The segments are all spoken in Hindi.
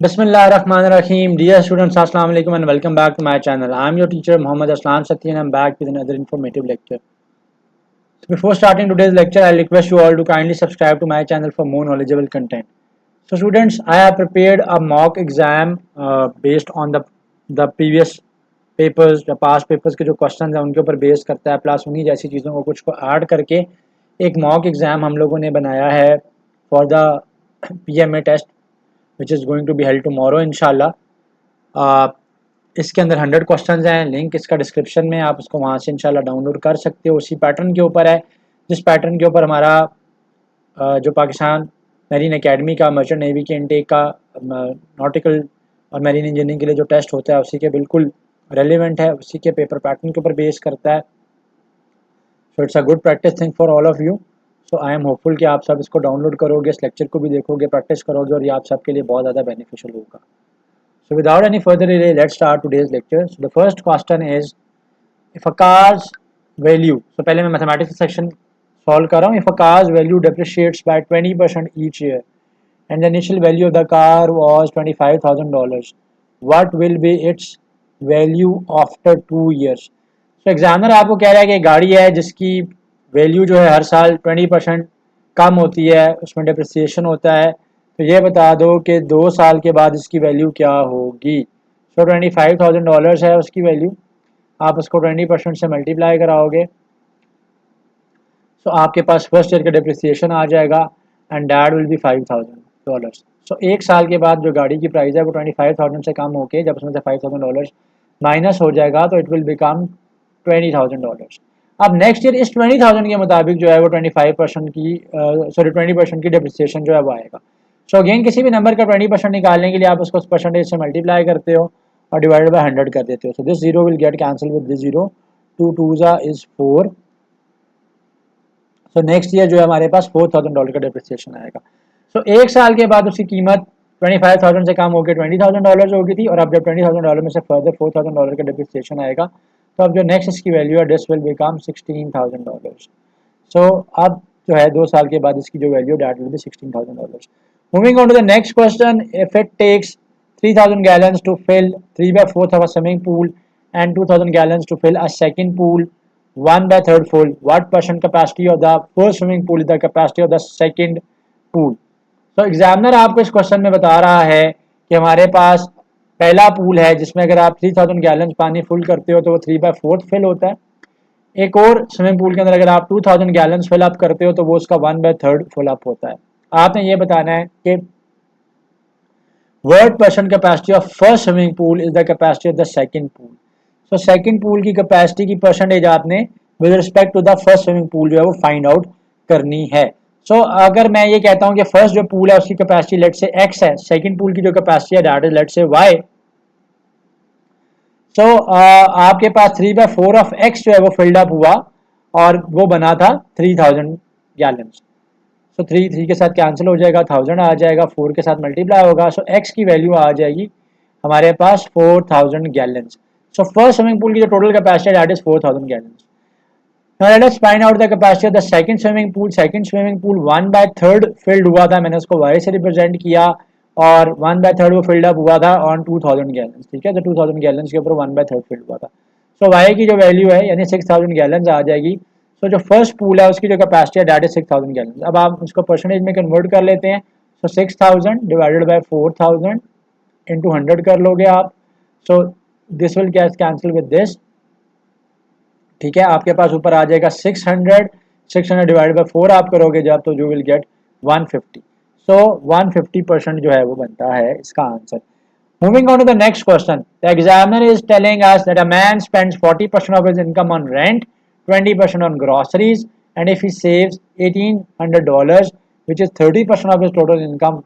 Bismillahirrahmanirrahim. Dear students, Assalamu alaikum and welcome back to my channel. I am your teacher Muhammad Aslan Sati and I am back with another informative lecture. So before starting today's lecture, I request you all to kindly subscribe to my channel for more knowledgeable content. So students, I have prepared a mock exam based on the previous papers या पास्ट पेपर्स के जो क्वेश्चन हैं उनके ऊपर बेस करता है, प्लस उन्हीं जैसी चीज़ों को कुछ को ऐड करके एक मॉक एग्ज़ाम हम लोगों ने बनाया है for the PMA test which is going to be held tomorrow इंशाल्लाह। इसके अंदर 100 क्वेश्चंस हैं, लिंक इसका डिस्क्रिप्शन में, आप उसको वहाँ से इंशाल्लाह डाउनलोड कर सकते हो। उसी पैटर्न के ऊपर है जिस पैटर्न के ऊपर हमारा जो पाकिस्तान मैरीन एकेडमी का मर्चेंट नेवी के इनटेक का नॉटिकल और मैरीन इंजीनियरिंग के लिए जो टेस्ट होता है उसी के बिल्कुल रेलिवेंट है, उसी के पेपर पैटर्न के ऊपर बेस करता है। So it's a good practice thing for all of you. So I am hopeful कि आप सब इसको डाउनलोड करोगे, इस लेक्चर को भी देखोगे, प्रैक्टिस करोगे और ये आप सबके लिए बहुत ज़्यादा बेनिफिशियल होगा। So without any further delay, let's start today's lecture. So the first question is, if a car's value, so पहले मैं mathematics section solve कर रहा हूँ। If a car's value depreciates by 20% each year and the initial value of the car was $25,000, what will be its value after 2 years? So examiner आपको कह रहा है कि गाड़ी है जिसकी वैल्यू जो है हर साल 20% कम होती है, उसमें डिप्रिसिएशन होता है, तो ये बता दो कि 2 साल के बाद इसकी वैल्यू क्या होगी। सो $25,000 है उसकी वैल्यू, आप उसको 20% से मल्टीप्लाई कराओगे, सो आपके पास फर्स्ट ईयर का डिप्रिसिएशन आ जाएगा एंड दैट विल बी $5,000। सो एक साल के बाद जो गाड़ी की प्राइस है वो 25,000 से कम होके जब उसमें से $5,000 माइनस हो जाएगा तो इट विल बिकम $20,000। अब नेक्स्ट ईयर इस 20,000 के मुताबिक जो है वो 25% की 20% की डिप्रिसिएशन जो है वो आएगा। सो अगेन किसी भी नंबर का 20% निकालने के लिए आप उसको परसेंटेज से मल्टीप्लाई करते हो और डिवाइडेड बाय 100 कर देते हो। So this zero will get cancel with this zero, 2 2 is 4। So next year जो है हमारे पास $4,000 का डिप्रिसिएशन आएगा। सो एक साल के बाद उसकी कीमत 25,000 से कम होकर $20,000 हो गई थी और अब जब $20,000 में से फर्दर $4,000 का डिप्रिसिएशन आएगा तो अब जो नेक्स्ट इसकी वैल्यू है दिस विल बिकम $16,000। सो अब जो है 2 साल के बाद इसकी जो value that will be $16,000। Moving on to the next question, if it takes 3,000 gallons to fill 3/4 of a swimming pool and 2,000 gallons to fill a second pool 1/3 full, what percent capacity of the first swimming pool is the capacity of the second pool? तो एग्जामिनर आपको इस क्वेश्चन में बता रहा है कि हमारे पास पहला पूल है जिसमें अगर आप 3,000 गैलन पानी फुल करते हो तो वो 3/4 फिल होता है। एक और स्विमिंग पूल के अंदर अगर आप 2,000 गैलन फिल अप करते हो तो वो उसका 1/3 फुल अप होता है। आपने ये बताना है कि what percent capacity of first swimming pool is the capacity of the second pool? So second pool की capacity की percentage आपने with respect to the first swimming pool जो है वो find out करनी है। So अगर मैं ये कहता हूँ कि first जो pool है उसकी capacity let's say x है, second pool की जो capacity है that is let's say y, so आपके पास 3/4 of x जो है वो filled up हुआ और वो बना था 3,000 gallons। सो 3 के साथ कैंसिल हो जाएगा, 1000 आ जाएगा, 4 के साथ मल्टीप्लाई होगा, सो x की वैल्यू आ जाएगी हमारे पास 4,000 gallons. So first swimming pool की जो टोटल कैपेसिटी है that is 4,000 gallons. Now let us find out the capacity of the second swimming pool. Second swimming pool 1/3 field हुआ था, मैंने उसको y से रिप्रेजेंट किया और 1/3 वो फिल्ड अप हुआ था ऑन 2,000 गैलन्स। ठीक है, तो 2,000 गैलन्स के ऊपर 1/3 फिल्ड हुआ था। सो y की जो वैल्यू है यानी 6,000 गैलन्स आ जाएगी। सो जो फर्स्ट पूल है उसकी जो कैपेसिटी है दैट इज 6,000 गैलन्स। अब आप उसको परसेंटेज में कन्वर्ट कर लेते हैं। सो 6,000 डिवाइडेड बाय 4,000 इंटू 100 कर लोगे आप। सो this will get cancel with this. ठीक है, आपके पास ऊपर आ जाएगा 600 डिवाइडेड बाय 4 आप करोगे जब तो यू विल गेट 150। सो 150% जो है वो बनता है इसका answer. Moving on to the next question, the examiner is telling us that a man spends 40% of his income on rent, 20% on groceries, and if he saves $1,800, which is 30% of his total income,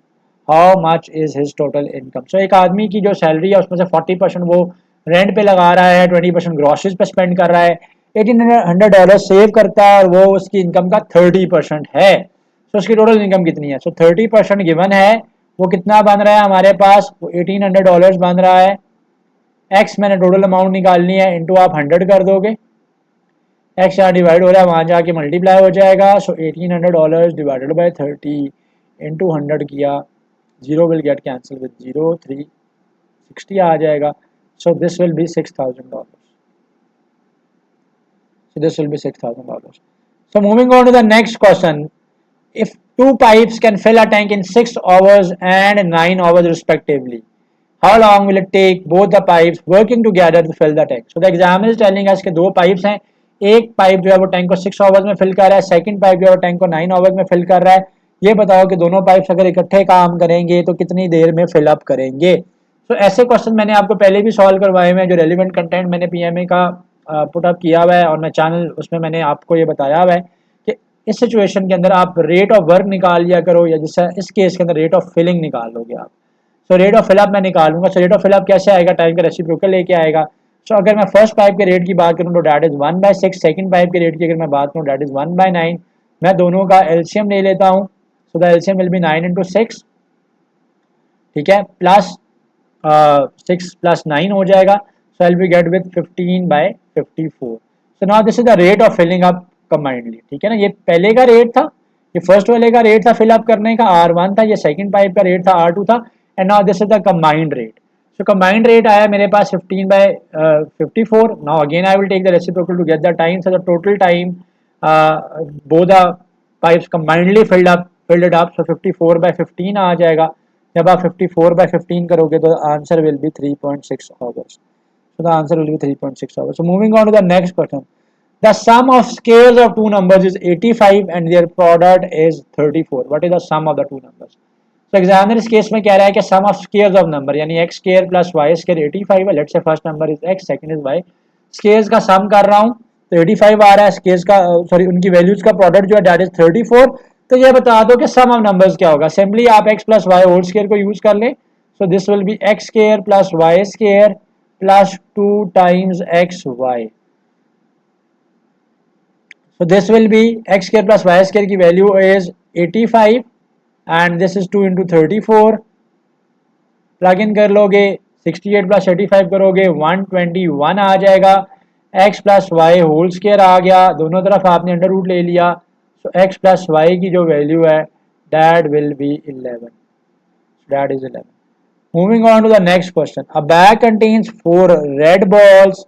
how much is his total income? So एक आदमी की जो सैलरी है उसमें से 40% वो रेंट पे लगा रहा है, 20% ग्रोसरीज पे स्पेंड कर रहा है, $1,800 सेव करता है और वो उसकी इनकम का 30% है। तो उसकी टोटल इनकम कितनी है? सो 30% गिवन है, वो कितना बन रहा है हमारे पास? वो $1,800 बन रहा है। एक्स मैंने टोटल अमाउंट निकालनी है, इंटू आप 100 कर दोगे, एक्स यहाँ डिवाइड हो रहा है वहाँ जाके मल्टीप्लाई हो जाएगा। सो $1,800 डिवाइडेड बाई 30 इंटू 100 किया 0 will get cancelled with 0, 3, 60 आ जाएगा. So this will be $6,000. So this will be $6,000. So moving on to the next question. If two pipes can fill a tank in 6 hours and 9 hours respectively, how long will it take both the pipes working together to fill the tank? So the examiner is telling us कि दो pipes हैं, एक पाइप जो है वो टैंक को 6 आवर्स में फिल कर रहा है, सेकंड पाइप जो है वो टैंक को 9 आवर्स में फिल कर रहा है. ये बताओ कि दोनों पाइप्स अगर इकट्ठे काम करेंगे तो कितनी देर में फिल अप करेंगे. तो ऐसे क्वेश्चन मैंने आपको पहले भी सॉल्व करवाए हुए हैं. जो रेलिवेंट कंटेंट मैंने पीएमए का पुट अप किया हुआ है और मैं चैनल उसमें मैंने आपको ये बताया हुआ है कि इस सिचुएशन के अंदर आप रेट ऑफ वर्क निकाल लिया करो, या जिससे इस केस के अंदर रेट ऑफ फिलिंग निकाल लोगे आप. सो रेट ऑफ फिलअप मैं निकालूंगा. सो रेट ऑफ फिलअप कैसे आएगा? टाइम का रेसिप्रोकल लेके आएगा. सो अगर मैं फर्स्ट पाइप के रेट की बात करूँ तो डैट इज 1/6. सेकंड पाइप के रेट की अगर मैं बात करूँ डैट इज 1/9. मैं दोनों का एलसीएम ले लेता हूँ. So the LCM will be 9 into 6, ठीक है, प्लस 6 + 9 हो जाएगा. So I will be get with 15/54. So now this is the rate of filling up combinedly. ठीक है ना, ये पहले का रेट था, ये फर्स्ट वाले का रेट था फिलअप करने का R1 था, ये सेकंड पाइप का रेट था R2 था. And now this is the combined rate. So combined rate आया मेरे पास 15/54. Now again I will take the reciprocal to get the time. So the total time both the pipes combinedly filled it up. So 54/15 आ जाएगा. जब आप 54/15 करोगे तो answer will be 3.6 hours. So the answer will be 3.6 hours. So moving on to the next question. The sum of squares of two numbers is 85 and their product is 34. What is the sum of the two numbers? So examiner इस केस में कह रहा है कि sum of squares of number यानी x square plus y square 85 है. Let's say first number is x, second is y. Squares का sum कर रहा हूँ तो 85 आ रहा है. Squares का सॉरी उनकी वैल्यूज का प्रोडक्ट जो है that is 34. तो ये बता दो कि sum of numbers क्या होगा. सिंपली आप x plus y whole square को यूज कर लें. So this will be x square plus y square plus 2 times xy. So this will be x square plus y square की value is 85 and this is 2 into 34. Plug in कर लोगे 68 plus 85 करोगे 121 आ जाएगा. x plus y whole square आ गया, दोनों तरफ आपने अंडर रूट ले लिया. So x plus y की जो वैल्यू है that will be 11. That is 11. Moving on to the next question. A bag contains 4 red balls,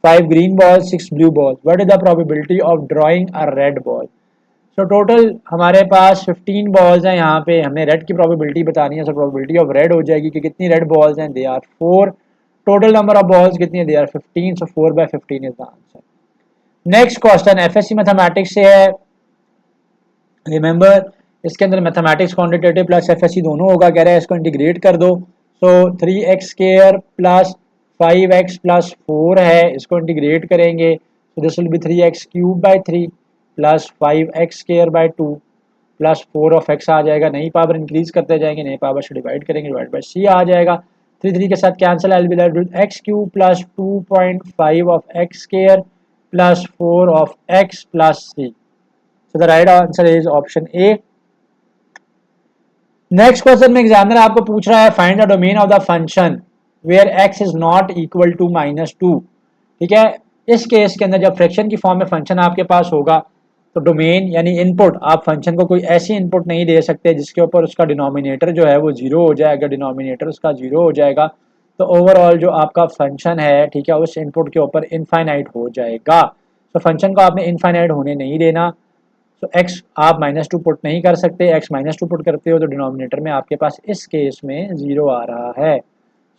5 green balls, 6 blue balls. What is the probability of drawing a red ball? So total हमारे पास 15 balls हैं. यहाँ पे हमने red की probability बतानी है. So probability of red हो जाएगी कि कितनी red balls हैं. They are 4. Total number of balls कितनी है? They are 15. So 4/15 is the answer. Next question FSC Mathematics से है. Remember इसके अंदर मैथमेटिक्स क्वांटिटेटिव प्लस एफएससी दोनों होगा. कह रहा है इसको इंटीग्रेट कर दो. सो 3x square plus 5x plus 4 है, इसको इंटीग्रेट करेंगे. So this will B 3x cube by 3 plus 5x square by 2 plus 4 of x आ जाएगा. नई पावर इंक्रीज करते जाएंगे, नई पावर से डिवाइड करेंगे, डिवाइड बाई c आ जाएगा. 3 के साथ cancel. I will be left with x cube plus 2.5 of x square plus 4 of x plus c. So the right answer is option A. Next question में एग्जामिनर आपको पूछ रहा है find the domain of the function where x is not equal to -2. ठीक है, इस केस के अंदर जब फ्रैक्शन की फॉर्म में फंक्शन आपके पास होगा तो डोमेन यानी इनपुट, आप फंक्शन को कोई ऐसी इनपुट नहीं दे सकते जिसके ऊपर उसका डिनोमिनेटर जो है वो 0 हो जाए. अगर डिनोमिनेटर उसका 0 हो जाएगा तो ओवरऑल जो आपका फंक्शन है, ठीक है, उस इनपुट के ऊपर इनफाइनाइट हो जाएगा. तो फंक्शन को आपने इनफाइनाइट होने नहीं देना. तो x आप -2 पुट नहीं कर सकते. x -2 पुट करते हो तो डिनोमिनेटर में आपके पास इस केस में 0 आ रहा है.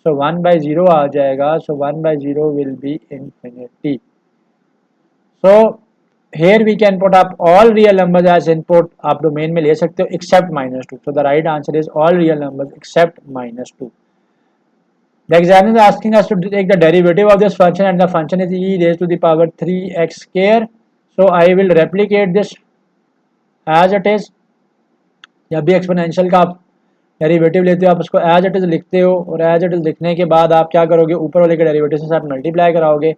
सो 1/0 आ जाएगा. सो 1/0 will be infinity. So here we can put up all real numbers as input. आप डोमेन में ले सकते हो except -2. So the right answer is all real numbers except -2. The examiner is asking us to take the derivative of this function and the function is e raised to the power 3x square. So I will replicate this as it is. जब भी एक्सपोनेंशियल का आप डेरिवेटिव लेते हो आप उसको एज इट इज लिखते हो और एज इट इज लिखने के बाद आप क्या करोगे, ऊपर वाले के डेरिवेटिव के साथ मल्टीप्लाई कराओगे.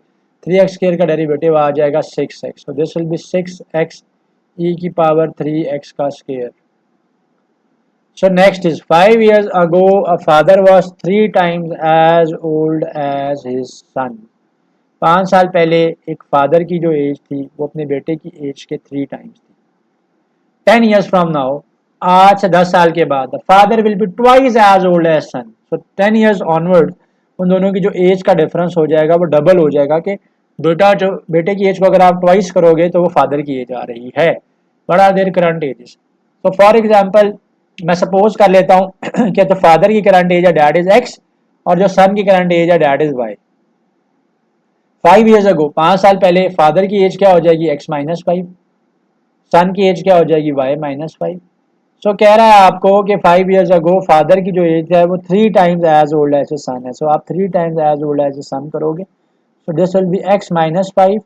3x स्क्वायर का डेरिवेटिव आ जाएगा 6x. So this will B 6x e की पावर 3x का square. So next is 5 years ago a father was 3 times as old as his son. 5 साल पहले एक फादर की जो एज थी वो अपने बेटे की एज के 3 टाइम्स थी. 10 years from now, आज से 10 साल के बाद father will be twice as old as son, so 10 years onward उन दोनों की जो एज का डिफरेंस हो जाएगा वो डबल हो जाएगा कि बेटे की एज को अगर आप ट्वाइस करोगे तो वो फादर की एज आ रही है। What are their current ages? तो फॉर एग्जांपल मैं सपोज कर लेता हूँ कि तो फादर की करंट एज है डैट इज एक्स और जो सन की करंट एज है that is y. 5 years ago, 5 साल पहले फादर की एज क्या हो जाएगी x-5, सन की एज क्या हो जाएगी y-5। सो कह रहा है आपको कि 5 ईयर्स अगो फादर की जो एज है वो 3 times as old as a son है। सो आप 3 times as old as a son करोगे, so this will B x-5,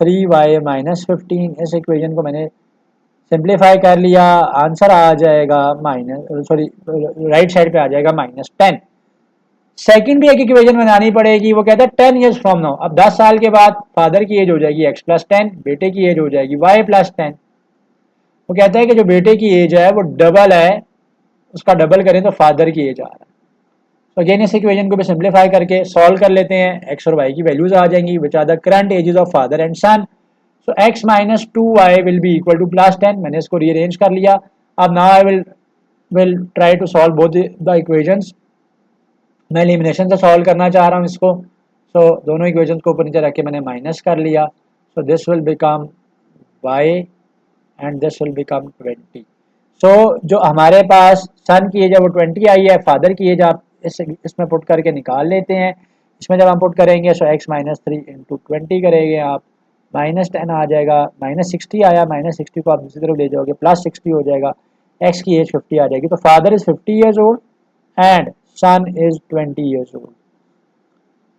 3y-15। इस इक्वेशन को मैंने सिंप्लीफाई कर लिया, आंसर आ जाएगा माइनस, सॉरी राइट साइड पे आ जाएगा -10। सेकंड भी एक इक्वेशन बनानी पड़ेगी, वो कहता है 10 ईयर्स फ्रॉम नाउ। अब 10 साल के बाद फादर की एज हो जाएगी x+10, बेटे की एज हो जाएगी y+10। वो कहता है कि जो बेटे की एज है वो डबल है, उसका डबल करें तो फादर की एज आ रहा है। तो अगेन इस इक्वेशन को भी सिंप्लीफाई करके सॉल्व कर लेते हैं, x और y की वैल्यूज आ जाएंगी which are the current ages of father and son. So x-2y will be equal to +10। मैंने इसको रीअरेंज कर लिया। अब now I will try to solve both the equations. मैं एलिमिनेशन से सॉल्व करना चाह रहा हूँ इसको। सो दोनों इक्वेशंस को ऊपर नीचे रख के मैंने माइनस कर लिया। सो this will become y and this will become 20। सो जो हमारे पास सन की एज है वो 20 आई है, फादर की एज आप इसमें पुट करके निकाल लेते हैं। इसमें जब हम पुट करेंगे सो x-3 इंटू 20 करेंगे आप, -10 आ जाएगा, -60 आया, -60 को आप दूसरी तरफ ले जाओगे +60 हो जाएगा, x की एज 50 आ जाएगी। तो father is 50 years old and son is 20 years old.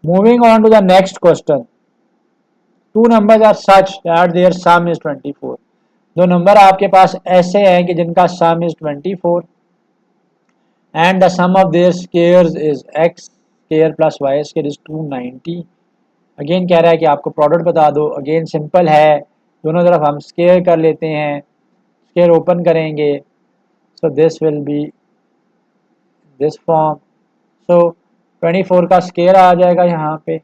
Moving on to the next question. Two numbers are such that their sum is 24. दो नंबर आपके पास ऐसे हैं कि जिनका sum is 24 and the sum of their squares is x square plus y square is 290. Again कह रहा है कि आपको प्रोडक्ट बता दो। अगेन सिंपल है, दोनों तरफ हम स्केयर कर लेते हैं, स्केयर ओपन करेंगे, so this will be this form. So 24 का स्केयर आ जाएगा यहाँ पे,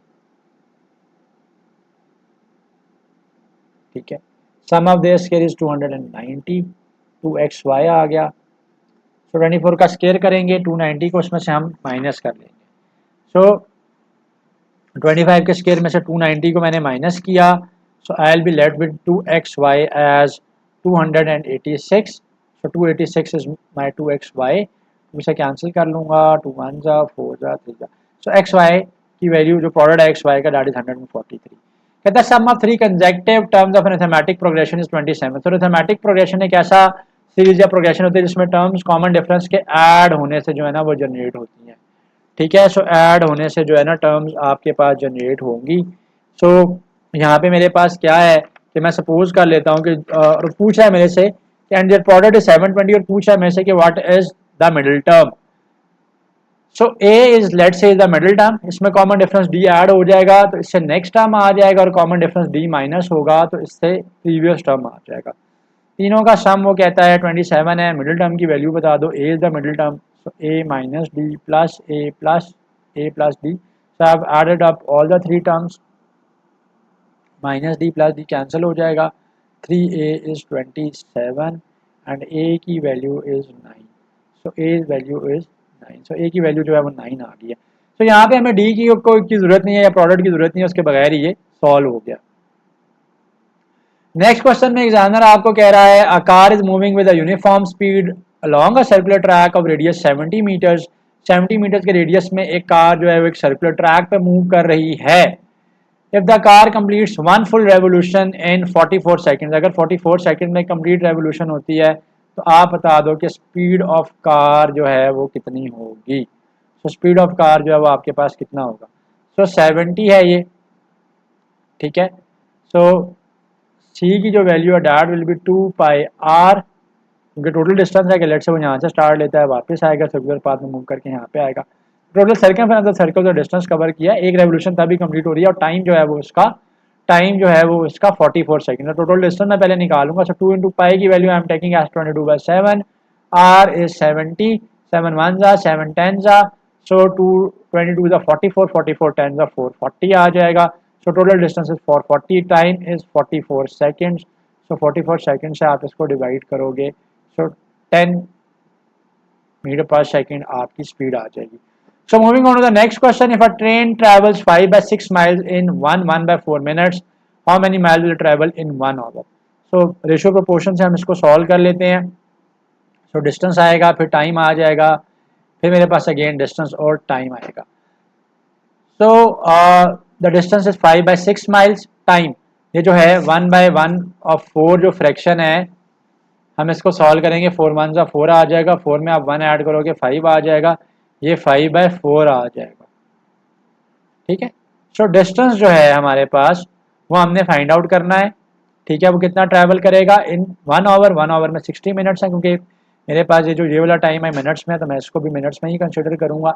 ठीक है। Sum of their square is 290, 2xy आ गया। सो 24 का स्केयर करेंगे, 290 को उसमें से हम माइनस कर लेंगे। सो 25 के स्केयर में से 290 को मैंने माइनस किया, so I will be left with 2xy as 286। So 286 is my 2xy, इसे कैंसिल कर लूँगा, 2 1 जा 4 जा 3 जा। सो xy की वैल्यू जो प्रोडक्ट है xy का दैट इज 143। कहता है sum of 3 consecutive terms of arithmetic progression is 27। तो अरिथमेटिक प्रोग्रेशन एक ऐसा सीरीज या प्रोग्रेशन होती है जिसमें टर्म्स कॉमन डिफरेंस के ऐड होने से जो है ना वो जनरेट होती हैं, ठीक है। सो ऐड होने से जो है ना टर्म्स आपके पास जनरेट होंगी। सो यहाँ पे मेरे पास क्या है कि मैं सपोज कर लेता हूँ कि और पूछा है मेरे से कि एंड प्रोडक्ट इज 720 और पूछा है मेरे से कि what is the middle term. So A is let's say is the middle term, इसमें कॉमन डिफरेंस डी ऐड हो जाएगा तो इससे नेक्स्ट टर्म आ जाएगा और कॉमन डिफरेंस डी माइनस होगा तो इससे प्रीवियस टर्म आ जाएगा। तीनों का सम वो कहता है 27 है। मिडिल टर्म की वैल्यू बता दो, a is the middle term, so a minus d plus a plus d. So I have added up all the 3 terms, minus d plus d cancel हो जाएगा, 3a इज 27 एंड ए की value is 9। So a value is 9, so a की वैल्यू जो है वो 9 आ गई है। तो यहाँ पे हमें डी की जरूरत नहीं है या प्रोडक्ट की जरूरत नहीं है, उसके बगैर ही ये सॉल्व हो गया। नेक्स्ट क्वेश्चन में एग्जामिनर आपको कह रहा है a car is moving with a uniform speed along a circular track of radius 70 metres. 70 metres के रेडियस में एक कार जो है वो एक सर्कुलर ट्रैक पे मूव कर रही है। If the car completes 1 full revolution in 44 seconds, अगर 44 सेकंड में कंप्लीट रेवोल्यूशन होती है तो आप बता दो कि स्पीड ऑफ कार जो है वो कितनी होगी। सो स्पीड ऑफ कार जो है वो आपके पास कितना होगा। सो 70 है ये, ठीक है। सो सी की जो वैल्यू है that will be 2 pi r, क्योंकि टोटल डिस्टेंस है कि लेट से वो यहाँ से स्टार्ट लेता है वापस आएगा सर्कुलर पाथ में मूव करके यहाँ पे आएगा। टोटल सर्कल जो डिस्टेंस कवर किया, एक रेवोल्यूशन तभी कंप्लीट हो रही है और टाइम जो है वो इसका 44 सेकंड है। टोटल डिस्टेंस मैं पहले निकालूंगा। सो 2 इंटू पाई की value I am taking as 22/7, r is 70, 7 1 जा 7 10 जा, सो 2 22 जा 44, 44 10 जा 440 आ जाएगा। So total distance is 440, time is 44 seconds. So 44 second से आप इसको डिवाइड करोगे, सो 10 मीटर पर सेकेंड आपकी स्पीड आ जाएगी। So moving on to the next question, if a train travels 5/6 miles in 1/4 minutes, how many miles will travel in 1 hour. So ratio proportion से हम इसको सॉल्व कर लेते हैं। सो डिस्टेंस आएगा, फिर टाइम आ जाएगा, फिर मेरे पास अगेन डिस्टेंस और टाइम आएगा। So the distance is 5/6 miles, time ये जो है 1/1/4 जो फ्रैक्शन है, हम इसको सॉल्व करेंगे। 4 1 जा 4 आ जाएगा, 4 में आप 1 ऐड करोगे 5 आ जाएगा, ये 5/4 आ जाएगा। ठीक है। सो डिस्टेंस जो है हमारे पास वो हमने फाइंड आउट करना है। ठीक है, वो कितना ट्रैवल करेगा इन 1 आवर। 1 आवर में 60 मिनट्स है, क्योंकि मेरे पास ये वाला टाइम है मिनट्स में, तो मैं इसको भी मिनट्स में ही कंसिडर करूंगा,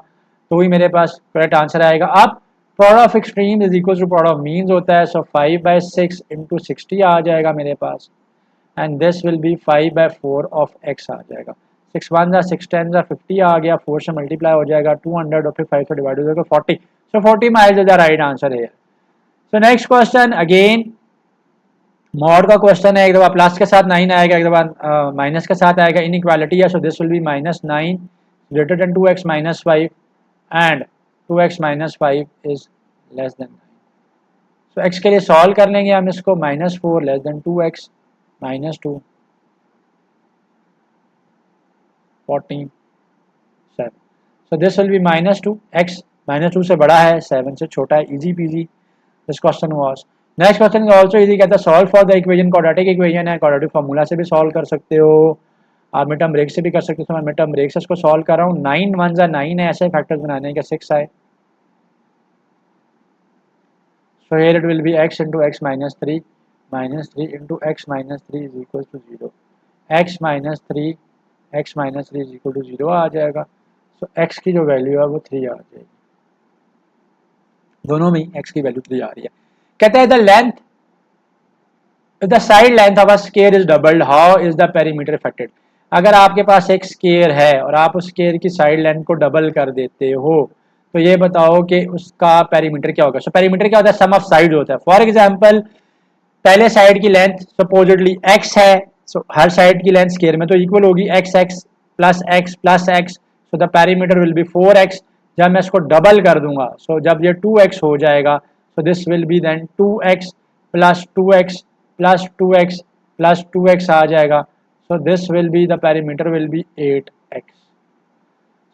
तो ही मेरे पास करेक्ट आंसर आएगा। अब product of extreme is equal to product of means होता है। सो 5/6 इंटू 60 आ जाएगा मेरे पास, and this will be 5/4 of x आ जाएगा। 6 1 जा 6 10 जा 50 आ गया, 4 से मल्टीप्लाई हो जाएगा 200 और फिर 5 से डिवाइड हो जाएगा 40। So 40 miles is the right answer है। So next question again mod का क्वेश्चन है। एक दफा प्लस के साथ 9 आएगा, एक दफा माइनस के साथ आएगा। इनइक्वालिटी है, सो this will B -9 greater than 2x - 5 and 2x - 5 is less than 9। So x के लिए सॉल्व कर लेंगे हम इसको। -4 less than 2x -2 47। So this will be -2, x -2 से बड़ा है, 7 से छोटा है। Easy PG this question was. Next question is also easy, कहता है solve for the equation, quadratic equation है, क्वाड्रेटिक फार्मूला से भी सॉल्व कर सकते हो, आप मिड टर्म ब्रेक से भी कर सकते हो। मैं मिड टर्म ब्रेक से इसको सॉल्व कर रहा हूँ। 9 1 जा 9 है, ऐसे फैक्टर्स बनाने के 6 आए। So here it will be x into x minus 3 into x minus 3 is equal to 0. x minus 3 is equal to 0 आ जाएगा। So x की जो वैल्यू है वो 3 आ जाएगी। दोनों में x की वैल्यू 3 आ रही है। कहता है the length, if the side length of a square is doubled, how is the perimeter affected? अगर आपके पास एक स्केयर है और आप उस स्केयर की साइड लेंथ को डबल कर देते हो, तो ये बताओ कि उसका पेरीमीटर क्या होगा। सो पेरीमीटर क्या होता है, सम ऑफ साइड होता है। फॉर एग्जांपल पहले साइड की लेंथ सपोजिटली x है, सो हर साइड की लेंथ स्केयर में तो इक्वल होगी x plus x, so the perimeter will B 4x। जब मैं इसको डबल कर दूंगा, सो जब ये 2x हो जाएगा, so this will be then 2x plus 2x plus 2x plus 2x आ जाएगा। So this will be the perimeter will be 8x।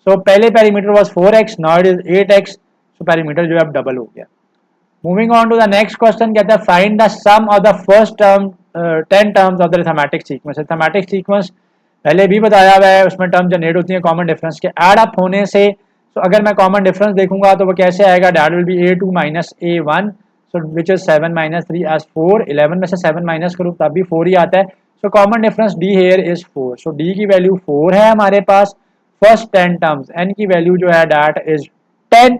So पहले perimeter was 4x, now it is 8x। So perimeter जो है अब डबल हो गया। Moving on to the next question, कहता है find the sum of the first term 10 terms of the arithmetic sequence. Arithmetic sequence पहले भी बताया हुआ है, उसमें टर्म जनरेट होती है कॉमन डिफरेंस के ऐड अप होने से। तो अगर मैं कॉमन डिफरेंस देखूंगा तो वो कैसे आएगा, that will B a2 minus a1, so which is 7 minus 3 as 4। 11 में से 7 माइनस करूँ तब भी 4 ही आता है। So common difference d here is 4। So d की वैल्यू 4 है हमारे पास। फर्स्ट 10 टर्म्स n की वैल्यू जो है दैट इज 10।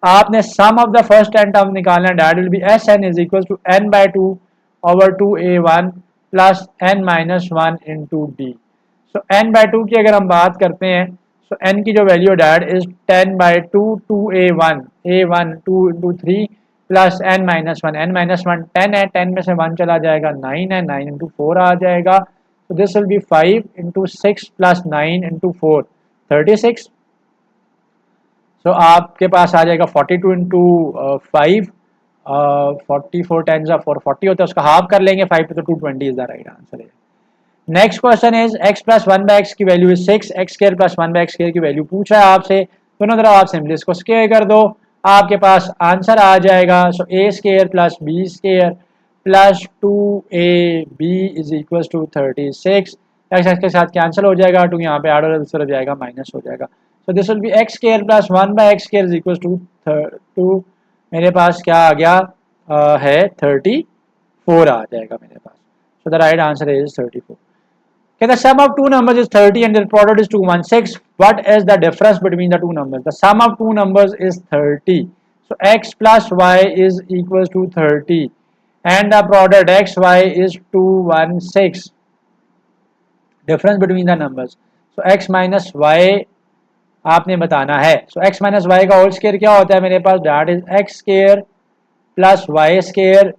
आपने sum of the first 10 term निकालना है, that will be Sn is equal to n/2 over 2a1 plus n minus 1 into d। सो n/2 की अगर हम बात करते हैं, सो n की जो value that is 10/2 2a1 a1 2 into 3 plus n minus 1 10 है, 10 में से 1 चला जाएगा 9 है, 9 into 4 आ जाएगा। so this will be 5 into 6 plus 9 into 4 36। सो आपके पास आ जाएगा 42 into 5 44 10 4 40 होता है, उसका हाफ कर लेंगे 5 तो 220 इज द राइट आंसर है। Next question is x plus 1/x की value is 6, x square plus 1/x square की वैल्यू पूछ रहा है आपसे। दोनों तरफ आप सिंपली इसको स्क्वायर कर दो, आपके पास आंसर आ जाएगा। So a square plus b square plus 2ab is equal to 36। x के साथ कैंसिल हो जाएगा, 2 यहाँ पे ऐड हो जाएगा माइनस हो जाएगा। So this will be x square plus 1/x square is equal to मेरे पास क्या आ गया है 34 आ जाएगा मेरे पास। So the right answer is 34। Okay, the sum of two numbers is 30 and the product is 216. What is the difference between the two numbers? The sum of two numbers is 30. So x plus y is equals to 30 and the product xy is 216. Difference between the numbers. So x minus y आपने बताना है। So x minus y का होल स्क्वायर क्या होता है मेरे पास, that is x square plus y square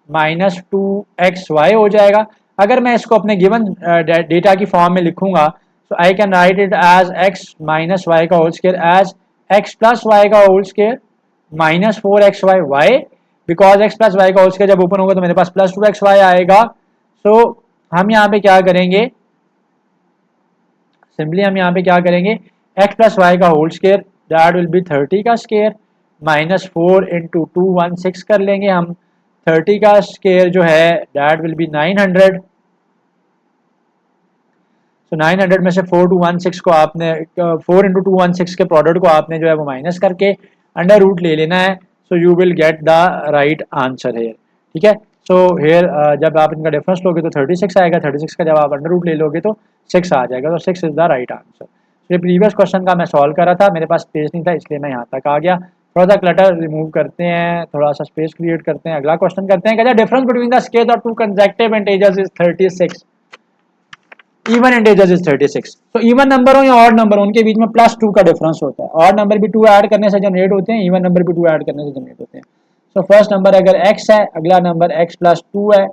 minus 2xy हो जाएगा। अगर मैं इसको अपने गिवन डेटा की फॉर्म में लिखूंगा, So I can write it as x minus y का whole square as x plus y का whole square minus 4xy y, because x plus y का whole square जब ओपन होगा तो मेरे पास plus 2xy आएगा. So हम यहाँ पे क्या करेंगे, सिंपली हम यहाँ पे क्या करेंगे, x प्लस वाई का whole square that will be 30 का स्केयर माइनस 4 इंटू 216 कर लेंगे हम. 30 का स्केयर जो है दैट विल बी 900. तो 900 में से 4216 को आपने 4 इंटू 216 के प्रोडक्ट को आपने जो है वो माइनस करके अंडर रूट ले लेना है. So you will get the right answer here. ठीक है. सो हेयर जब आप इनका डिफरेंस लोगे तो 36 आएगा. 36 का जब आप अंडर रूट ले लोगे तो 6 आ जाएगा. तो 6 इज द राइट आंसर. ये प्रीवियस क्वेश्चन का मैं सॉल्व कर रहा था, मेरे पास स्पेस नहीं था इसलिए मैं यहाँ तक आ गया. थोड़ा सा क्लटर रिमूव करते हैं, थोड़ा सा स्पेस क्रिएट करते हैं. अगला क्वेश्चन करते हैं. कहते हैं difference between the square of to consecutive integers is 36. Even integers is 36. तो इवन नंबर हो या ऑड नंबर हो उनके बीच में +2 का डिफरेंस होता है. ऑड नंबर भी 2 ऐड करने से जनरेट होते हैं, इवन नंबर भी 2 ऐड करने से जनरेट होते हैं. सो फर्स्ट नंबर अगर x है, अगला नंबर x प्लस 2 है,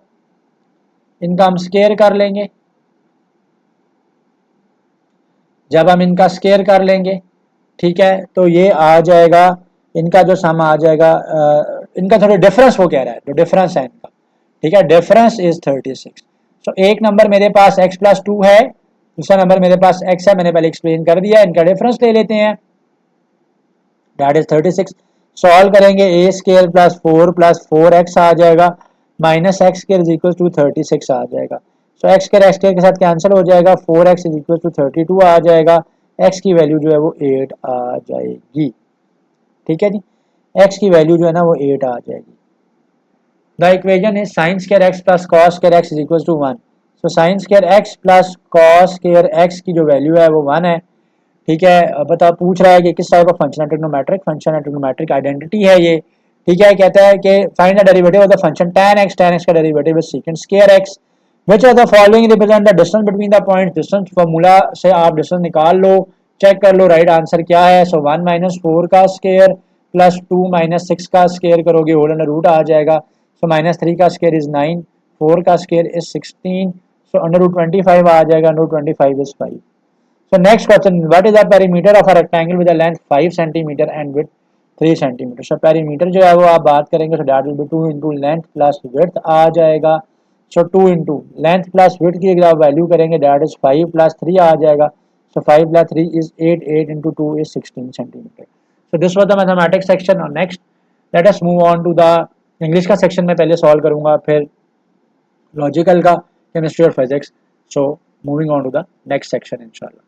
इनका हम स्केयर कर लेंगे. जब हम इनका स्केयर कर लेंगे, ठीक है, तो ये आ जाएगा, इनका जो सम आ जाएगा, इनका थोड़ा डिफरेंस वो कह रहा है, जो डिफरेंस है इनका, ठीक है, डिफरेंस इज 36. तो एक नंबर मेरे पास x प्लस 2 है, दूसरा नंबर मेरे पास x है, मैंने पहले एक्सप्लेन कर दिया. इनका डिफरेंस ले लेते हैं, दैट इज 36. सॉल्व करेंगे, ए स्केयर प्लस 4x आ जाएगा minus x square is equal to 36 आ जाएगा. सो एक्स स्केयर के साथ कैंसिल हो जाएगा, 4x इज इक्वल टू 32 आ जाएगा. x की वैल्यू जो है वो 8 आ जाएगी. ठीक है जी, x की वैल्यू जो है ना वो 8 आ जाएगी. The equation is sine square x plus cos square x is equal to 1. So sine square x plus cos square x की जो वैल्यू है वो 1 है. ठीक है, बता पूछ रहा है कि किस टाइप ऑफ फंक्शन है, ट्रिग्नोमेट्रिक फंक्शन है, ट्रिग्नोमेट्रिक आइडेंटिटी है ये. ठीक है, कहता है कि find the derivative of the function tan x का derivative is second square x. Which of the following represent the distance between the points. Distance formula से आप डिस्टेंस निकाल लो, चेक कर लो राइट आंसर क्या है. सो 1 माइनस 4 का स्क्वायर प्लस 2 माइनस 6 का स्क्वायर करोगे होल अंडर रूट आ जाएगा. सो माइनस 3 का स्क्वायर इज 9, 4 का square is 16. So under root 25 आ जाएगा. Under root 25 is 5. So next question, what is the perimeter of a rectangle with a length 5 centimeter and width 3 centimeter. So perimeter जो है वो आप बात करेंगे, so that will be 2 into length plus width आ जाएगा. So 2 into length plus width की अगर आप वैल्यू करेंगे that is 5 plus 3 आ जाएगा. So 5 plus 3 is 8, 8 into 2 is 16 centimeter. So this was the mathematics section. Now next let us move on to the English का section में पहले solve करूँगा, फिर logical का, chemistry और physics. So moving on to the next section इंशाल्लाह.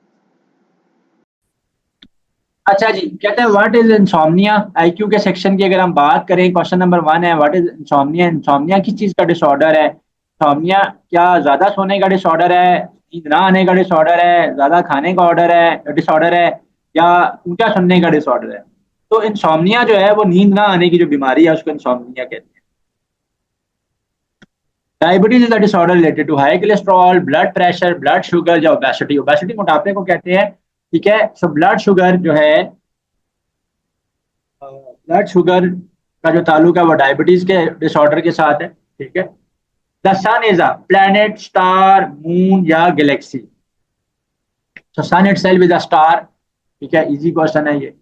अच्छा जी, कहते हैं व्हाट इज इंसोम्निया. आईक्यू के सेक्शन की अगर हम बात करें, क्वेश्चन नंबर 1 है व्हाट इज इंसोम्निया. इंसोम्निया किस चीज का डिसऑर्डर है. इंसोम्निया क्या ज्यादा सोने का डिसऑर्डर है, नींद ना आने का डिसऑर्डर है, ज्यादा खाने का ऑर्डर है डिसऑर्डर है, या ऊंचा सुनने का डिसऑर्डर है. तो इंसोम्निया जो है वो नींद ना आने की जो बीमारी है उसको इंसोम्निया कहते हैं. Diabetes is the disorder related to high cholesterol, blood pressure, blood sugar या ओबेसिटी. ओबेसिटी मोटापे को कहते हैं. ठीक है, सो ब्लड शुगर जो है, ब्लड शुगर का जो ताल्लुक है वो डायबिटीज के डिसऑर्डर के साथ है. ठीक है. The sun is a planet, star, moon या galaxy. So sun itself is a star. ठीक है, इजी क्वेश्चन है ये.